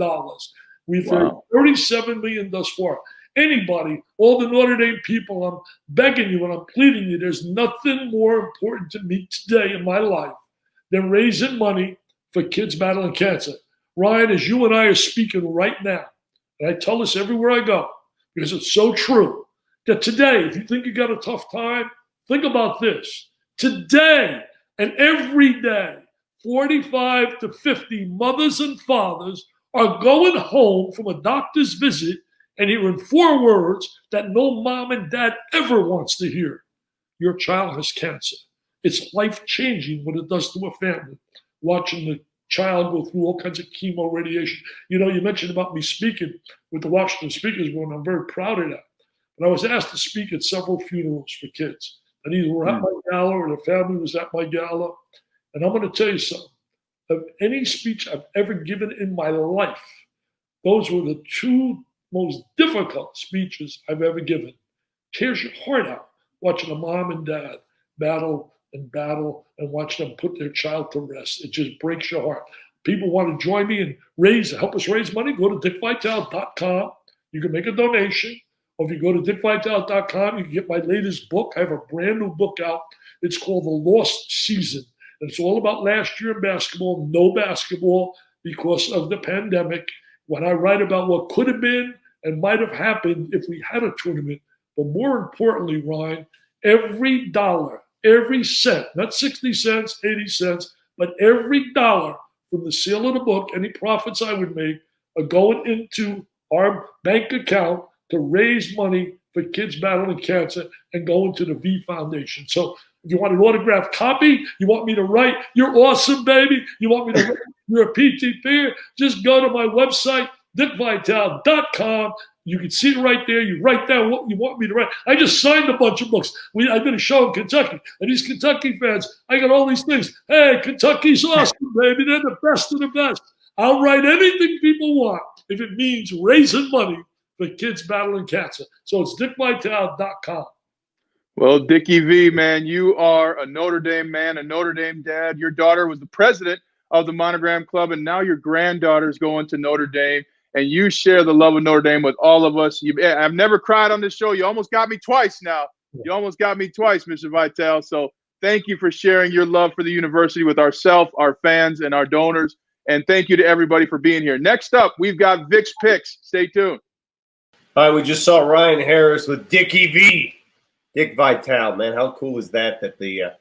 We've raised $37 million thus far. Anybody, all the Notre Dame people, I'm begging you and I'm pleading you, there's nothing more important to me today in my life than raising money for kids battling cancer. Ryan, as you and I are speaking right now, and I tell this everywhere I go, because it's so true, that today, if you think you got a tough time, think about this. Today and every day, 45 to 50 mothers and fathers are going home from a doctor's visit and hearing 4 words that no mom and dad ever wants to hear. Your child has cancer. It's life-changing what it does to a family, watching the child go through all kinds of chemo, radiation. You know, you mentioned about me speaking with the Washington Speakers Board, and I'm very proud of that. But I was asked to speak at several funerals for kids. And either were at my gala or the family was at my gala. And I'm going to tell you something. Of any speech I've ever given in my life, those were the 2 most difficult speeches I've ever given. Tears your heart out watching a mom and dad battle and watch them put their child to rest. It just breaks your heart. People want to join me and help us raise money, go to dickvitale.com. You can make a donation. Or if you go to dickvitale.com, you can get my latest book. I have a brand new book out. It's called The Lost Season. And it's all about last year in basketball, no basketball because of the pandemic. When I write about what could have been and might have happened if we had a tournament. But more importantly, Ryan, every dollar, every cent, not 60 cents, 80 cents, but every dollar from the sale of the book, any profits I would make are going into our bank account to raise money for kids battling cancer and going to the V Foundation. So if you want an autographed copy, you want me to write, you're awesome, baby. You want me to write, you're a PTP, just go to my website, dickvitale.com. You can see it right there. You write down what you want me to write. I just signed a bunch of books. I did a show in Kentucky, and these Kentucky fans, I got all these things. Hey, Kentucky's awesome, baby. They're the best of the best. I'll write anything people want if it means raising money for kids battling cancer. So it's dickvitale.com. Well, Dickie V, man, you are a Notre Dame man, a Notre Dame dad. Your daughter was the president of the Monogram Club, and now your granddaughter's going to Notre Dame, and you share the love of Notre Dame with all of us. I've never cried on this show. You almost got me twice now. You almost got me twice, Mr. Vitale. So thank you for sharing your love for the university with ourselves, our fans, and our donors. And thank you to everybody for being here. Next up, we've got Vic's Picks. Stay tuned. All right, we just saw Ryan Harris with Dickie V. Dick Vitale, man, how cool is that the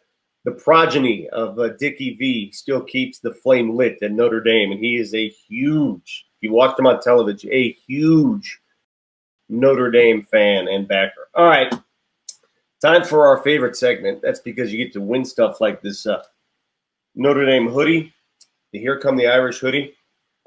progeny of Dickie V still keeps the flame lit at Notre Dame, and he is a huge, if you watched him on television, a huge Notre Dame fan and backer. All right, time for our favorite segment. That's because you get to win stuff like this Notre Dame hoodie, the Here Come the Irish hoodie.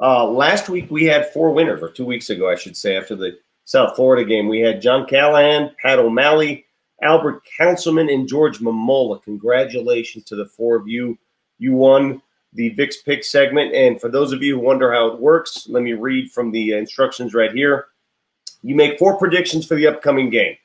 Last week we had 4 winners, or 2 weeks ago, I should say, after the South Florida game. We had John Callahan, Pat O'Malley, Albert Councilman, and George Momola. Congratulations to the 4 of you. You won the Vic's Pick segment. And for those of you who wonder how it works, let me read from the instructions right here. You make 4 predictions for the upcoming game.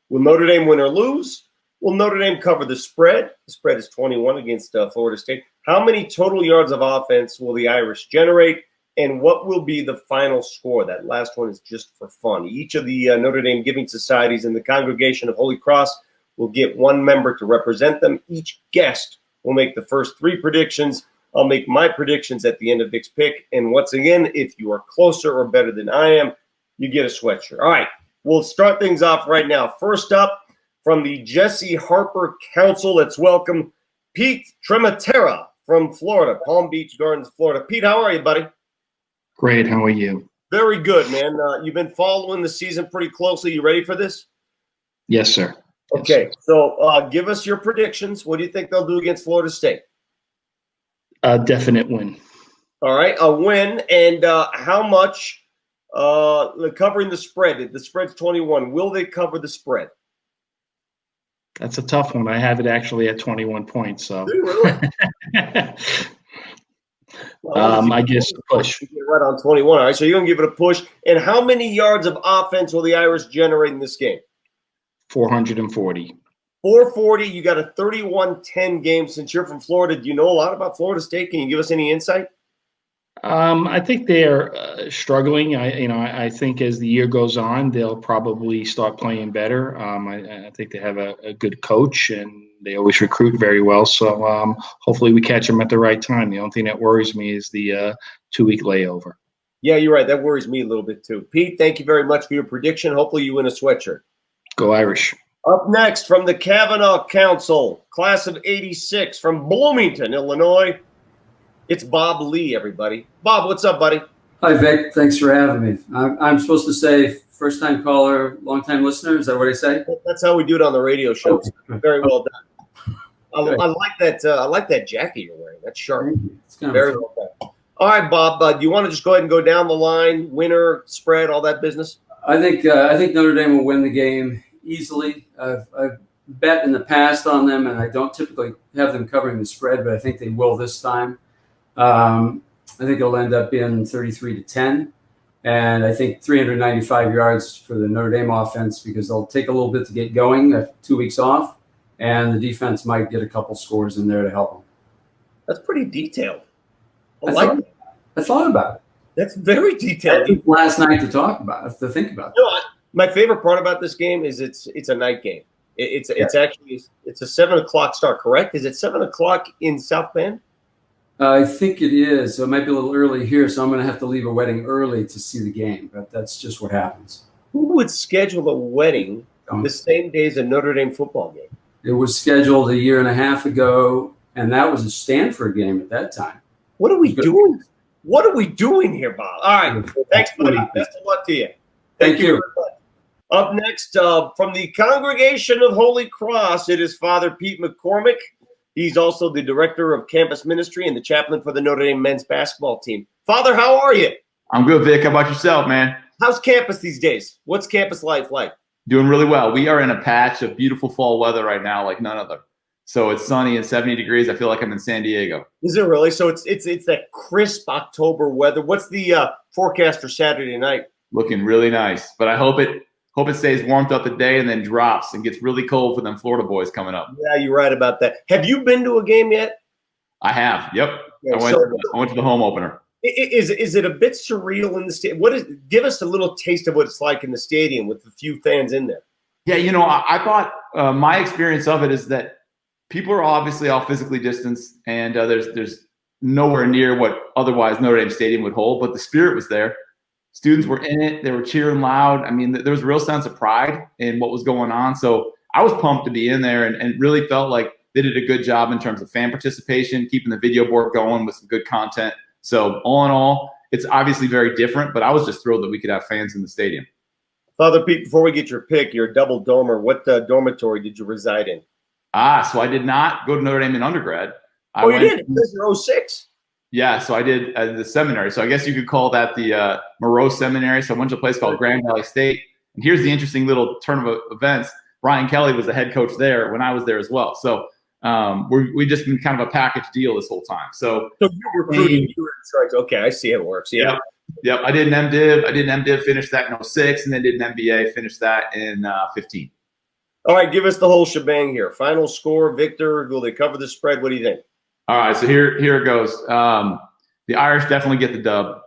Will Notre Dame win or lose? Will Notre Dame cover the spread? The spread is 21 against Florida State. How many total yards of offense will the Irish generate? And what will be the final score? That last one is just for fun. Each of the Notre Dame Giving Societies and the Congregation of Holy Cross will get one member to represent them. Each guest will make the first 3 predictions. I'll make my predictions at the end of Vic's pick. And once again, if you are closer or better than I am, you get a sweatshirt. All right, we'll start things off right now. First up, from the Jesse Harper Council, let's welcome Pete Trematera from Florida, Palm Beach Gardens, Florida. Pete, how are you, buddy? Great. How are you? Very good, man. You've been following the season pretty closely. You ready for this? Yes, sir. Okay, so give us your predictions. What do you think they'll do against Florida State? A definite win. All right, a win. And how much covering the spread? The spread's 21. Will they cover the spread? That's a tough one. I have it actually at 21 points. So, really? I guess a push. Right on 21. All right, so you're going to give it a push. And how many yards of offense will the Irish generate in this game? 440. 440. You got a 31-10 game. Since you're from Florida, do you know a lot about Florida State? Can you give us any insight? I think they're struggling. I think as the year goes on, they'll probably start playing better. I think they have a good coach, and they always recruit very well. So hopefully we catch them at the right time. The only thing that worries me is the 2-week layover. Yeah, you're right. That worries me a little bit too. Pete, thank you very much for your prediction. Hopefully you win a sweatshirt. Go Irish. Up next from the Kavanaugh Council, class of 86 from Bloomington, Illinois. It's Bob Lee, everybody. Bob, what's up, buddy? Hi, Vic. Thanks for having me. I'm supposed to say first-time caller, long-time listener. Is that what I say? That's how we do it on the radio shows. Very well done. I like that. I like that jacket you're wearing. That's sharp. It's kind of very well done. All right, Bob. Do you want to just go ahead and go down the line? Winner, spread, all that business. I think Notre Dame will win the game easily. I've bet in the past on them, and I don't typically have them covering the spread, but I think they will this time. I think it'll end up being 33-10, and I think 395 yards for the Notre Dame offense because they'll take a little bit to get going after 2 weeks off, and the defense might get a couple scores in there to help them. That's pretty detailed. I thought about it. That's very detailed. I think last night to think about it. You know, my favorite part about this game is it's a night game. It's actually a 7:00 start. Correct? Is it 7:00 in South Bend? I think it is. So it might be a little early here, so I'm going to have to leave a wedding early to see the game. But that's just what happens. Who would schedule a wedding the same day as a Notre Dame football game? It was scheduled a year and a half ago, and that was a Stanford game at that time. What are we doing? What are we doing here, Bob? All right. Thanks, buddy. Best of luck to you. Thank you. Up next, from the Congregation of Holy Cross, it is Father Pete McCormick. He's also the director of campus ministry and the chaplain for the Notre Dame men's basketball team. Father, how are you? I'm good, Vic. How about yourself, man? How's campus these days? What's campus life like? Doing really well. We are in a patch of beautiful fall weather right now like none other. So it's sunny and 70 degrees. I feel like I'm in San Diego. Is it really? So it's that crisp October weather. What's the forecast for Saturday night? Looking really nice. But I hope it stays warmed up today and then drops and gets really cold for them Florida boys coming up. Yeah, you're right about that. Have you been to a game yet? I have. Yep. Yeah, I went to the home opener. Is it a bit surreal in the stadium? Give us a little taste of what it's like in the stadium with a few fans in there. Yeah, I thought my experience of it is that people are obviously all physically distanced, and there's nowhere near what otherwise Notre Dame Stadium would hold, but the spirit was there. Students were in it. They were cheering loud. I mean, there was a real sense of pride in what was going on. So I was pumped to be in there and really felt like they did a good job in terms of fan participation, keeping the video board going with some good content. So all in all, it's obviously very different, but I was just thrilled that we could have fans in the stadium. Father Pete, before we get your pick, you're a double domer. What dormitory did you reside in? So I did not go to Notre Dame in undergrad. You did? Because you're 06. Yeah, so I did the seminary. So I guess you could call that the Moreau Seminary. So I went to a place called Grand Valley State. And here's the interesting little turn of events. Brian Kelly was the head coach there when I was there as well. So we just been kind of a package deal this whole time. So you were recruiting, you were in charge. Okay, I see how it works. Yeah. Yep. I did an MDiv, finished that in 06, and then did an MBA, finished that in 15. All right, give us the whole shebang here. Final score, Victor. Will they cover the spread? What do you think? All right, so here it goes. The Irish definitely get the dub.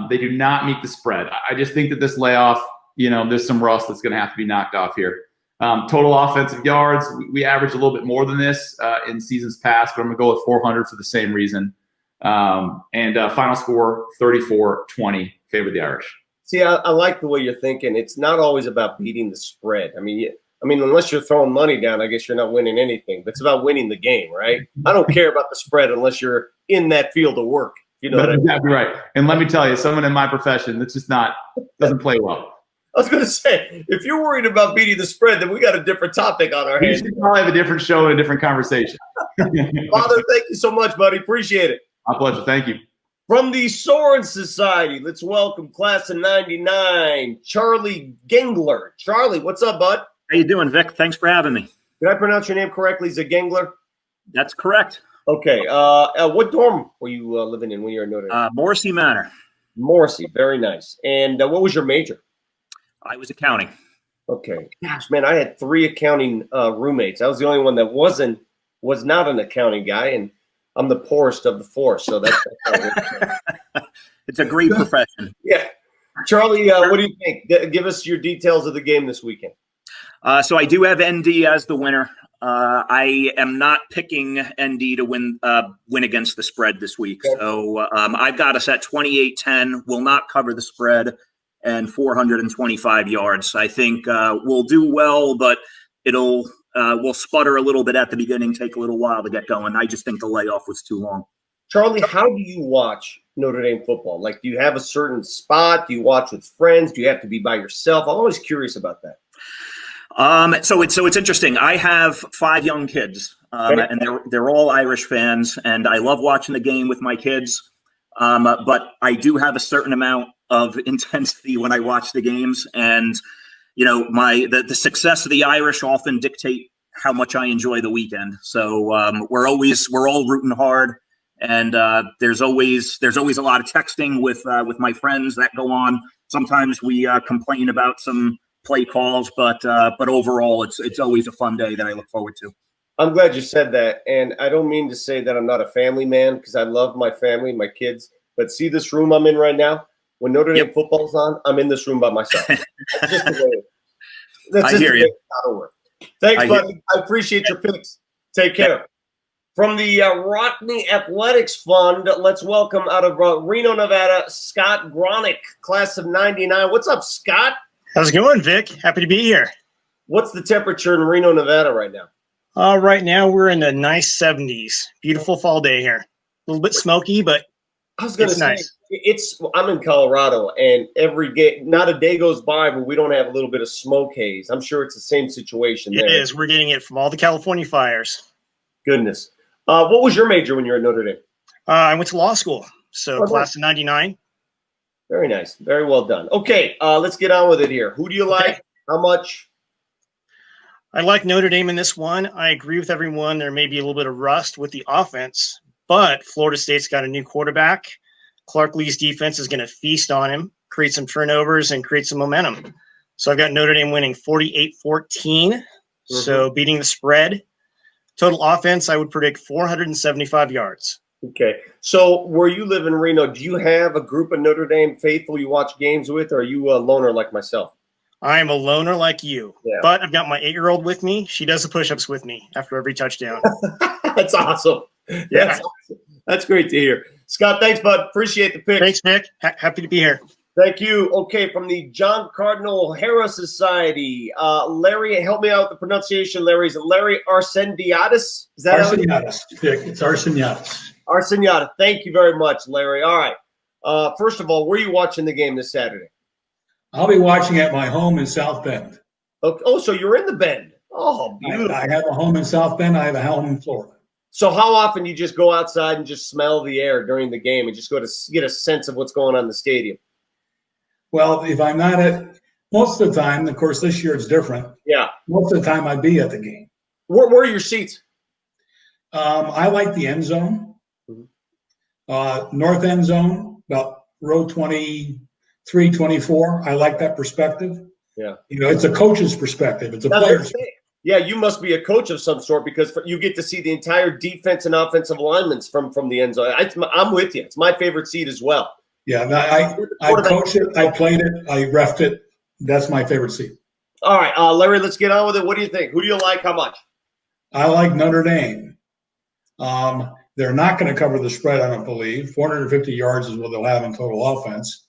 They do not meet the spread. I just think that this layoff, there's some rust that's going to have to be knocked off here. Total offensive yards, we averaged a little bit more than this in seasons past, but I'm going to go with 400 for the same reason. And final score, 34-20, favor the Irish. See, I like the way you're thinking. It's not always about beating the spread. I mean, unless you're throwing money down, I guess you're not winning anything. But it's about winning the game, right? I don't care about the spread unless you're in that field of work. You know, That's exactly right. And let me tell you, someone in my profession, that's just doesn't play well. I was going to say, if you're worried about beating the spread, then we got a different topic on our We hands. should probably have a different show and a different conversation. Father, thank you so much, buddy. Appreciate it. My pleasure. Thank you. From the Soren Society, let's welcome class of 99, Charlie Gengler. Charlie, what's up, bud? How you doing, Vic? Thanks for having me. Did I pronounce your name correctly? Is it Gengler? That's correct. Okay. What dorm were you living in when you were in Notre Dame? Morrissey Manor. Morrissey, very nice. And what was your major? I was accounting. Okay. Gosh, man, I had 3 accounting roommates. I was the only one that was not an accounting guy, and I'm the poorest of the 4, so that's it's a great profession. Yeah. Charlie, what do you think? Give us your details of the game this weekend. So I do have ND as the winner. I am not picking ND to win against the spread this week. Okay. So I've got us at 28-10. Will not cover the spread and 425 yards. I think we'll do well, but we'll sputter a little bit at the beginning, take a little while to get going. I just think the layoff was too long. Charlie, how do you watch Notre Dame football? Like, do you have a certain spot? Do you watch with friends? Do you have to be by yourself? I'm always curious about that. So it's interesting. I have 5 young kids, and they're all Irish fans, and I love watching the game with my kids. But I do have a certain amount of intensity when I watch the games, and the success of the Irish often dictate how much I enjoy the weekend. So we're all rooting hard, and there's always a lot of texting with my friends that go on. Sometimes we complain about some play calls, but overall it's always a fun day that I look forward to. I'm glad you said that, and I don't mean to say that I'm not a family man, because I love my family, my kids. But see this room I'm in right now? When Notre Dame football's on, I'm in this room by myself. That's just the way. That's just the way it's gotta work. Thanks, buddy. I appreciate your picks. Take care. From the Rockney Athletics Fund, let's welcome out of Reno, Nevada, Scott Gronick, class of 99. What's up, Scott? How's it going, Vic? Happy to be here. What's the temperature in Reno, Nevada right now? Right now we're in the nice 70s. Beautiful fall day here. A little bit smoky, but I was going to say, nice. I'm in Colorado, and not a day goes by where we don't have a little bit of smoke haze. I'm sure it's the same situation there. It is. We're getting it from all the California fires. Goodness. What was your major when you were at Notre Dame? I went to law school, so class of 99. Very nice. Very well done. Okay, let's get on with it here. Who do you like? How much? I like Notre Dame in this one. I agree with everyone. There may be a little bit of rust with the offense, but Florida State's got a new quarterback. Clark Lee's defense is going to feast on him, create some turnovers, and create some momentum. So I've got Notre Dame winning 48-14, so beating the spread. Total offense, I would predict 475 yards. Okay. So where you live in Reno, do you have a group of Notre Dame faithful you watch games with, or are you a loner like myself? I am a loner like you, but I've got my 8-year-old with me. She does the push-ups with me after every touchdown. That's awesome. Yeah, that's great to hear. Scott, thanks, bud. Appreciate the pick. Thanks, Nick. Happy to be here. Thank you. Okay, from the John Cardinal O'Hara Society, Larry, help me out with the pronunciation, Larry. Is it Larry Arsendiadis? Is that Arsendiadis, Vic. It's Arsendiadis. Arsendiadis. Thank you very much, Larry. All right. First of all, where are you watching the game this Saturday? I'll be watching at my home in South Bend. Okay. Oh, so you're in the Bend. Oh, beautiful. I have a home in South Bend. I have a home in Florida. So how often you just go outside and just smell the air during the game and just go to get a sense of what's going on in the stadium? Well, if I'm not at – most of the time, of course, this year it's different. Yeah. Most of the time I'd be at the game. Where are your seats? I like the end zone. North end zone, about row 23, 24. I like that perspective. Yeah. You know, it's a coach's perspective. It's a player's perspective. Yeah, you must be a coach of some sort because you get to see the entire defense and offensive alignments from the end zone. I'm with you. It's my favorite seat as well. Yeah, I coached it. I played it. I reffed it. That's my favorite seat. All right, Larry, let's get on with it. What do you think? Who do you like? How much? I like Notre Dame. They're not going to cover the spread, I don't believe. 450 yards is what they'll have in total offense.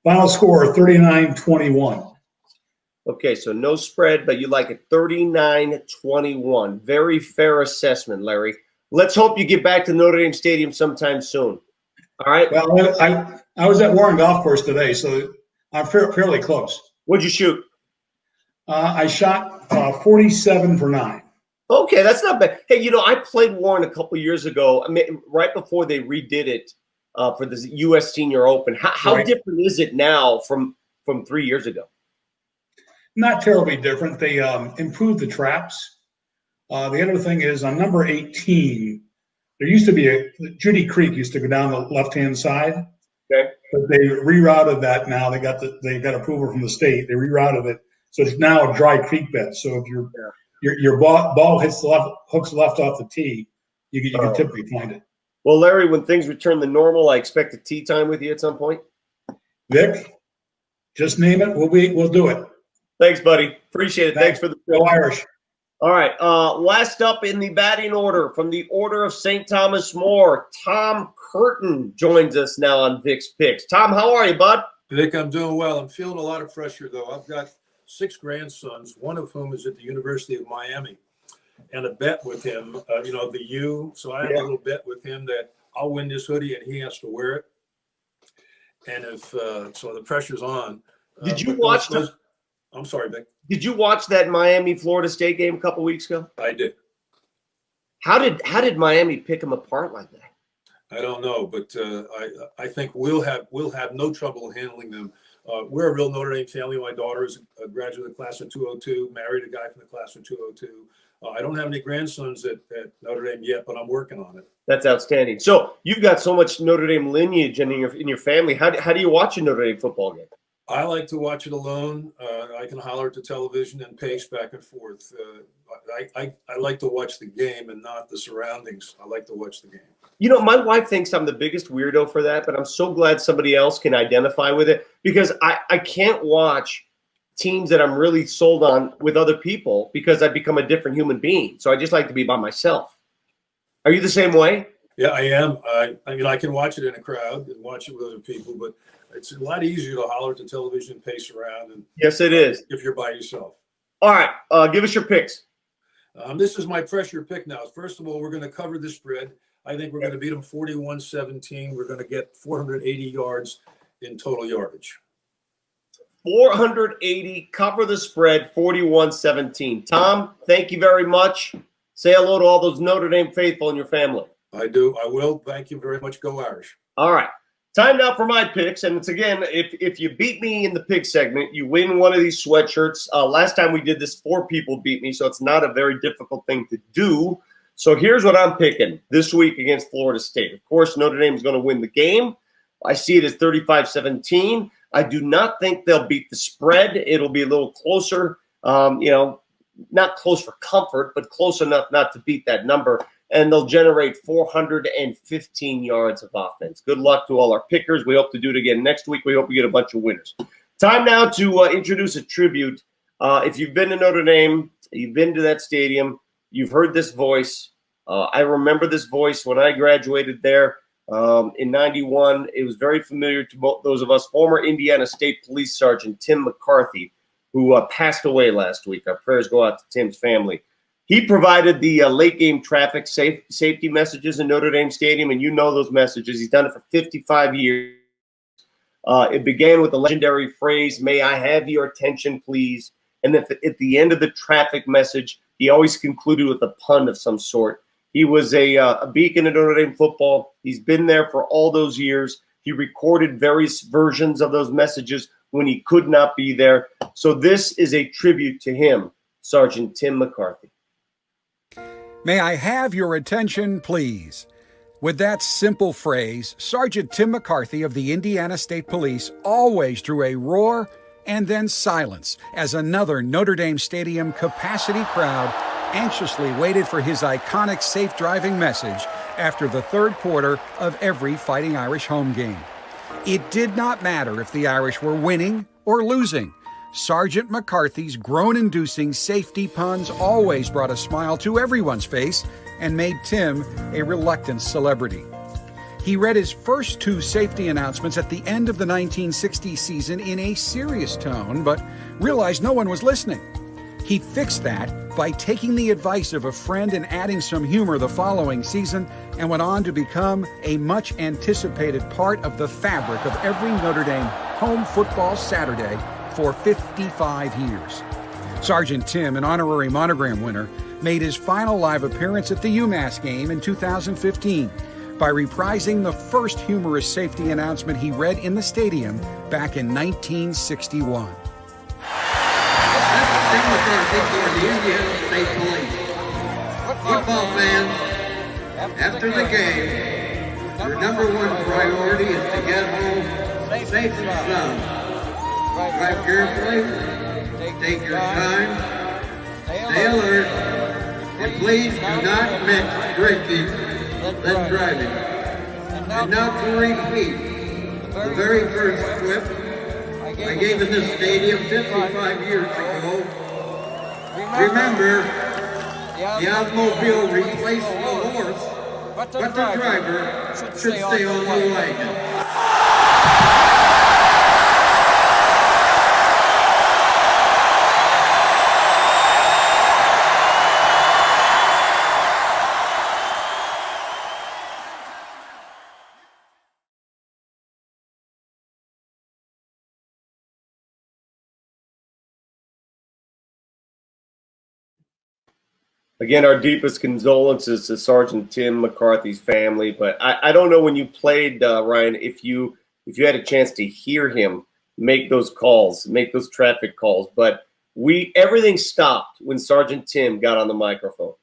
Final score, 39-21. Okay, so no spread, but you like it 39-21. Very fair assessment, Larry. Let's hope you get back to Notre Dame Stadium sometime soon. All right? Well, I was at Warren Golf Course today, so I'm fairly close. What'd you shoot? I shot 47 for 9. Okay, that's not bad. Hey, I played Warren a couple years ago, right before they redid it for the U.S. Senior Open. How Right. different is it now from 3 years ago? Not terribly different. They improved the traps. The other thing is on number 18, there used to be Judy Creek used to go down the left-hand side. Okay. But they rerouted that now. They got approval from the state. They rerouted it. So it's now a dry creek bed. So if your ball hooks left off the tee, you can typically find it. Well, Larry, when things return to normal, I expect a tea time with you at some point. Vic, just name it. We'll do it. Thanks, buddy. Appreciate it. Thanks for the Go Irish. All right. Last up in the batting order from the Order of St. Thomas More, Tom Curtin joins us now on Vic's Picks. Tom, how are you, bud? Vic, I'm doing well. I'm feeling a lot of pressure, though. I've got 6 grandsons, one of whom is at the University of Miami, and a bet with him, the U. So I have a little bet with him that I'll win this hoodie and he has to wear it. And if so, the pressure's on. Did you watch? I'm sorry, Vic. Did you watch that Miami-Florida State game a couple weeks ago? I did. How did Miami pick them apart like that? I don't know, but I think we'll have no trouble handling them. We're a real Notre Dame family. My daughter is a graduate of the class of 202, married a guy from the class of 202. I don't have any grandsons at Notre Dame yet, but I'm working on it. That's outstanding. So you've got so much Notre Dame lineage in your family. How do you watch a Notre Dame football game? I like to watch it alone. I can holler at the television and pace back and forth. I like to watch the game and not the surroundings. I like to watch the game. My wife thinks I'm the biggest weirdo for that, but I'm so glad somebody else can identify with it because I can't watch teams that I'm really sold on with other people because I become a different human being. So I just like to be by myself. Are you the same way? Yeah, I am. I can watch it in a crowd and watch it with other people, but it's a lot easier to holler at the television, pace around. And yes, it is. If you're by yourself. All right. Give us your picks. This is my pressure pick now. First of all, we're going to cover the spread. I think we're going to beat them 41-17. We're going to get 480 yards in total yardage. 480, cover the spread, 41-17. Tom, thank you very much. Say hello to all those Notre Dame faithful in your family. I do. I will. Thank you very much. Go Irish. All right. Time now for my picks. And it's again, if you beat me in the pick segment, you win one of these sweatshirts. Last time we did this, 4 people beat me, so it's not a very difficult thing to do. So here's what I'm picking this week against Florida State. Of course, Notre Dame is going to win the game. I see it as 35-17. I do not think they'll beat the spread. It'll be a little closer, not close for comfort, but close enough not to beat that number. And they'll generate 415 yards of offense. Good luck to all our pickers. We hope to do it again next week. We hope we get a bunch of winners. Time now to introduce a tribute. If you've been to Notre Dame, you've been to that stadium, you've heard this voice. I remember this voice when I graduated there in 91. It was very familiar to both those of us. Former Indiana State Police Sergeant Tim McCarthy, who passed away last week. Our prayers go out to Tim's family. He provided the late game traffic safety messages in Notre Dame Stadium, and you know those messages. He's done it for 55 years. It began with the legendary phrase, "May I have your attention, please?" And then at the end of the traffic message, he always concluded with a pun of some sort. He was a beacon in Notre Dame football. He's been there for all those years. He recorded various versions of those messages when he could not be there. So this is a tribute to him, Sergeant Tim McCarthy. May I have your attention, please? With that simple phrase, Sergeant Tim McCarthy of the Indiana State Police always drew a roar and then silence as another Notre Dame Stadium capacity crowd anxiously waited for his iconic safe driving message after the third quarter of every Fighting Irish home game. It did not matter if the Irish were winning or losing. Sergeant McCarthy's groan-inducing safety puns always brought a smile to everyone's face and made Tim a reluctant celebrity. He read his first 2 safety announcements at the end of the 1960 season in a serious tone, but realized no one was listening. He fixed that by taking the advice of a friend and adding some humor the following season, and went on to become a much-anticipated part of the fabric of every Notre Dame home football Saturday for 55 years. Sergeant Tim, an honorary monogram winner, made his final live appearance at the UMass game in 2015 by reprising the first humorous safety announcement he read in the stadium back in 1961. Tim McCarthy for the Indiana State Police. Football fans, after the game, your number 1 priority is to get home safe and sound. Drive carefully, take your time, stay alert, and please do not mix drinking and driving. And now to repeat, the very first clip I gave in this stadium 55 years ago. Remember, the automobile replaced the horse, but the driver should stay on the wagon. Again, our deepest condolences to Sergeant Tim McCarthy's family. But I don't know when you played, Ryan, if you had a chance to hear him make those calls, make those traffic calls. But everything stopped when Sergeant Tim got on the microphone.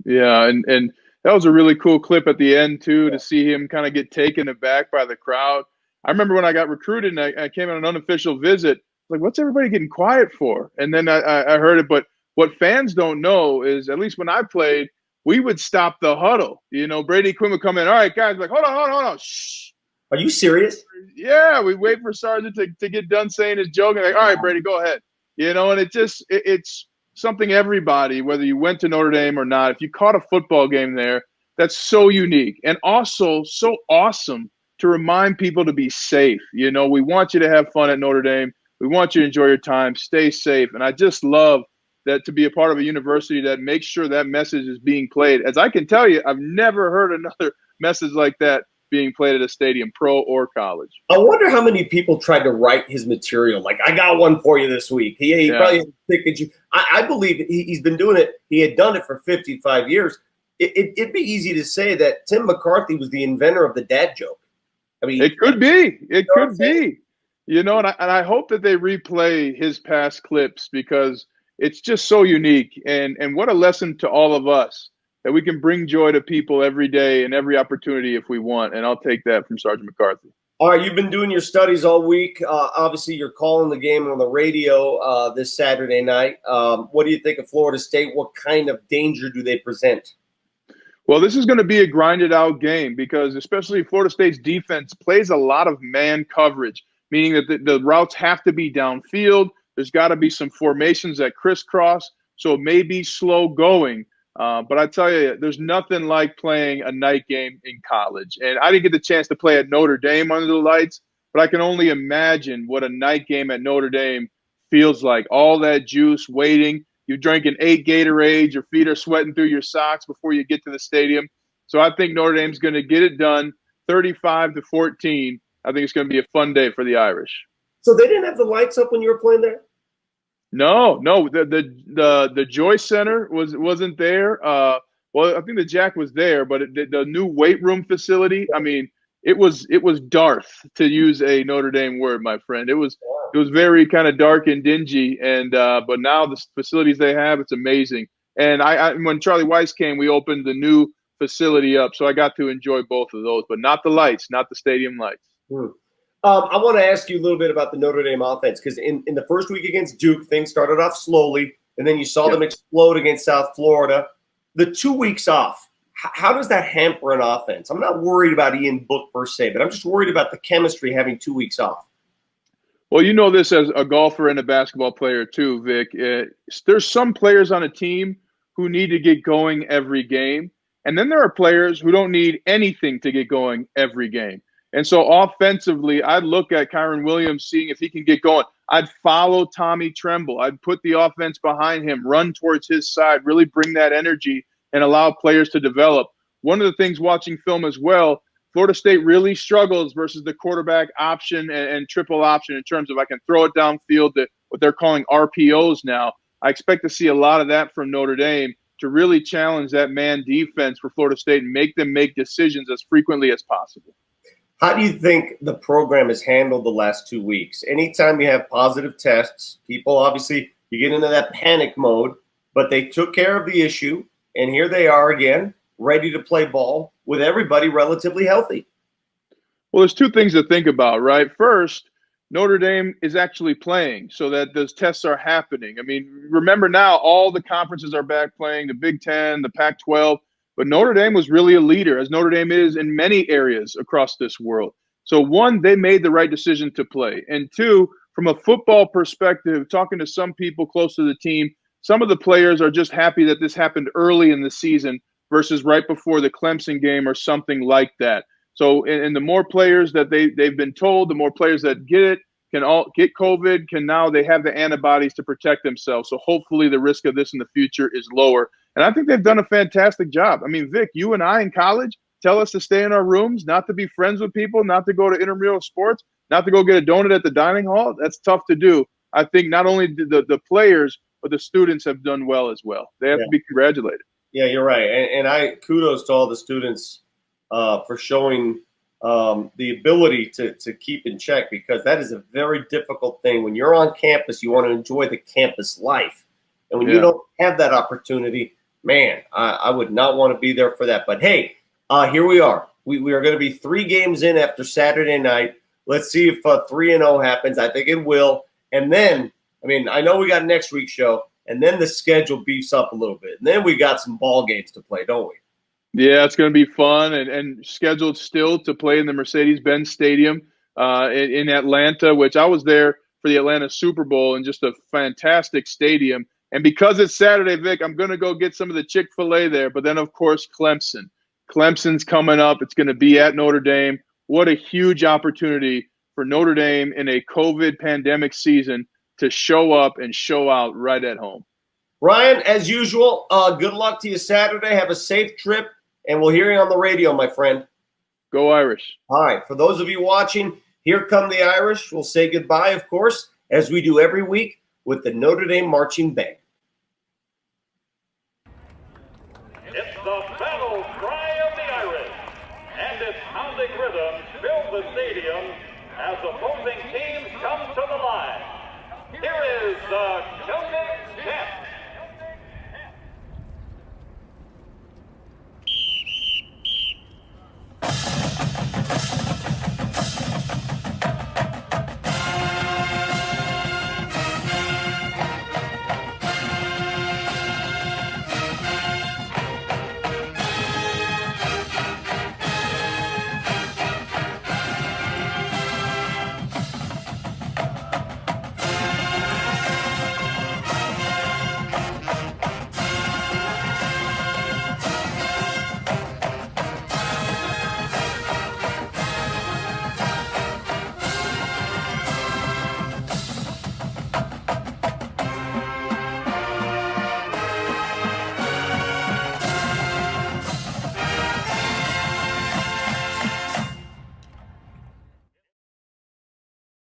Yeah, and that was a really cool clip at the end, too, to see him kind of get taken aback by the crowd. I remember when I got recruited and I came on an unofficial visit, like, what's everybody getting quiet for? And then I heard it, but what fans don't know is, at least when I played, we would stop the huddle. You know, Brady Quinn would come in. All right, guys, like, hold on. Shh. Are you serious? Yeah, we wait for Sergeant to get done saying his joke. And like, all right, Brady, go ahead. You know, and it's something everybody, whether you went to Notre Dame or not, if you caught a football game there, that's so unique and also so awesome to remind people to be safe. You know, we want you to have fun at Notre Dame. We want you to enjoy your time, stay safe. And I just love that to be a part of a university that makes sure that message is being played. As I can tell you, I've never heard another message like that being played at a stadium, pro or college. I wonder how many people tried to write his material. Like, I got one for you this week. He probably thinking you. I believe he's been doing it. He had done it for 55 years. It'd be easy to say that Tim McCarthy was the inventor of the dad joke. I mean, it could be. It could be. You know, and I hope that they replay his past clips because it's just so unique. And what a lesson to all of us that we can bring joy to people every day and every opportunity if we want. And I'll take that from Sergeant McCarthy. All right, you've been doing your studies all week. Obviously, you're calling the game on the radio this Saturday night. What do you think of Florida State? What kind of danger do they present? Well, this is going to be a grinded-out game because especially Florida State's defense plays a lot of man coverage, meaning that the routes have to be downfield. There's got to be some formations that crisscross, so it may be slow going. But I tell you, there's nothing like playing a night game in college. And I didn't get the chance to play at Notre Dame under the lights, but I can only imagine what a night game at Notre Dame feels like. All that juice waiting. You're drinking 8 Gatorades. Your feet are sweating through your socks before you get to the stadium. So I think Notre Dame's going to get it done 35-14. I think it's going to be a fun day for the Irish. So they didn't have the lights up when you were playing there? No. The Joyce Center wasn't there. Well, I think the Jack was there, but the new weight room facility. I mean, it was Darth, to use a Notre Dame word, my friend. It was very kind of dark and dingy, and but now the facilities they have, it's amazing. And I when Charlie Weiss came, we opened the new facility up, so I got to enjoy both of those, but not the lights, not the stadium lights. I want to ask you a little bit about the Notre Dame offense because in the first week against Duke, things started off slowly, and then you saw them explode against South Florida. The 2 weeks off, how does that hamper an offense? I'm not worried about Ian Book per se, but I'm just worried about the chemistry having 2 weeks off. Well, you know this as a golfer and a basketball player too, Vic. There's some players on a team who need to get going every game. And then there are players who don't need anything to get going every game. And so offensively, I'd look at Kyron Williams, seeing if he can get going. I'd follow Tommy Tremble. I'd put the offense behind him, run towards his side, really bring that energy and allow players to develop. One of the things watching film as well, Florida State really struggles versus the quarterback option and triple option in terms of I can throw it downfield, what they're calling RPOs now. I expect to see a lot of that from Notre Dame to really challenge that man defense for Florida State and make them make decisions as frequently as possible. How do you think the program has handled the last 2 weeks? Anytime you have positive tests, people obviously, you get into that panic mode, but they took care of the issue, and here they are again, ready to play ball with everybody relatively healthy. Well, there's two things to think about, right? First, Notre Dame is actually playing so that those tests are happening. I mean, remember now all the conferences are back playing, the Big Ten, the Pac-12, but Notre Dame was really a leader, as Notre Dame is in many areas across this world. So one, they made the right decision to play. And two, from a football perspective, talking to some people close to the team, some of the players are just happy that this happened early in the season versus right before the Clemson game or something like that. So, and the more players that they've been told, the more players that get it, can all get COVID, can now they have the antibodies to protect themselves. So hopefully the risk of this in the future is lower. And I think they've done a fantastic job. I mean, Vic, you and I in college tell us to stay in our rooms, not to be friends with people, not to go to intramural sports, not to go get a donut at the dining hall. That's tough to do. I think not only the players, but the students have done well as well. They have to be congratulated. Yeah, you're right. And I kudos to all the students for showing the ability to keep in check, because that is a very difficult thing. When you're on campus, you want to enjoy the campus life. And when you don't have that opportunity, man, I would not want to be there for that. But hey, here we are. We are going to be 3 games in after Saturday night. Let's see if 3-0 happens. I think it will. And then, I mean, I know we got next week's show, and then the schedule beefs up a little bit. And then we got some ball games to play, don't we? Yeah, it's going to be fun and scheduled still to play in the Mercedes-Benz Stadium in Atlanta, which I was there for the Atlanta Super Bowl, and just a fantastic stadium. And because it's Saturday, Vic, I'm going to go get some of the Chick-fil-A there. But then, of course, Clemson. Clemson's coming up. It's going to be at Notre Dame. What a huge opportunity for Notre Dame in a COVID pandemic season to show up and show out right at home. Ryan, as usual, good luck to you Saturday. Have a safe trip, and we'll hear you on the radio, my friend. Go Irish. All right. For those of you watching, here come the Irish. We'll say goodbye, of course, as we do every week with the Notre Dame Marching Band. It's the battle cry of the Irish, and its pounding rhythm fills the stadium as opposing teams come to the line. Here is the Celtic Chant.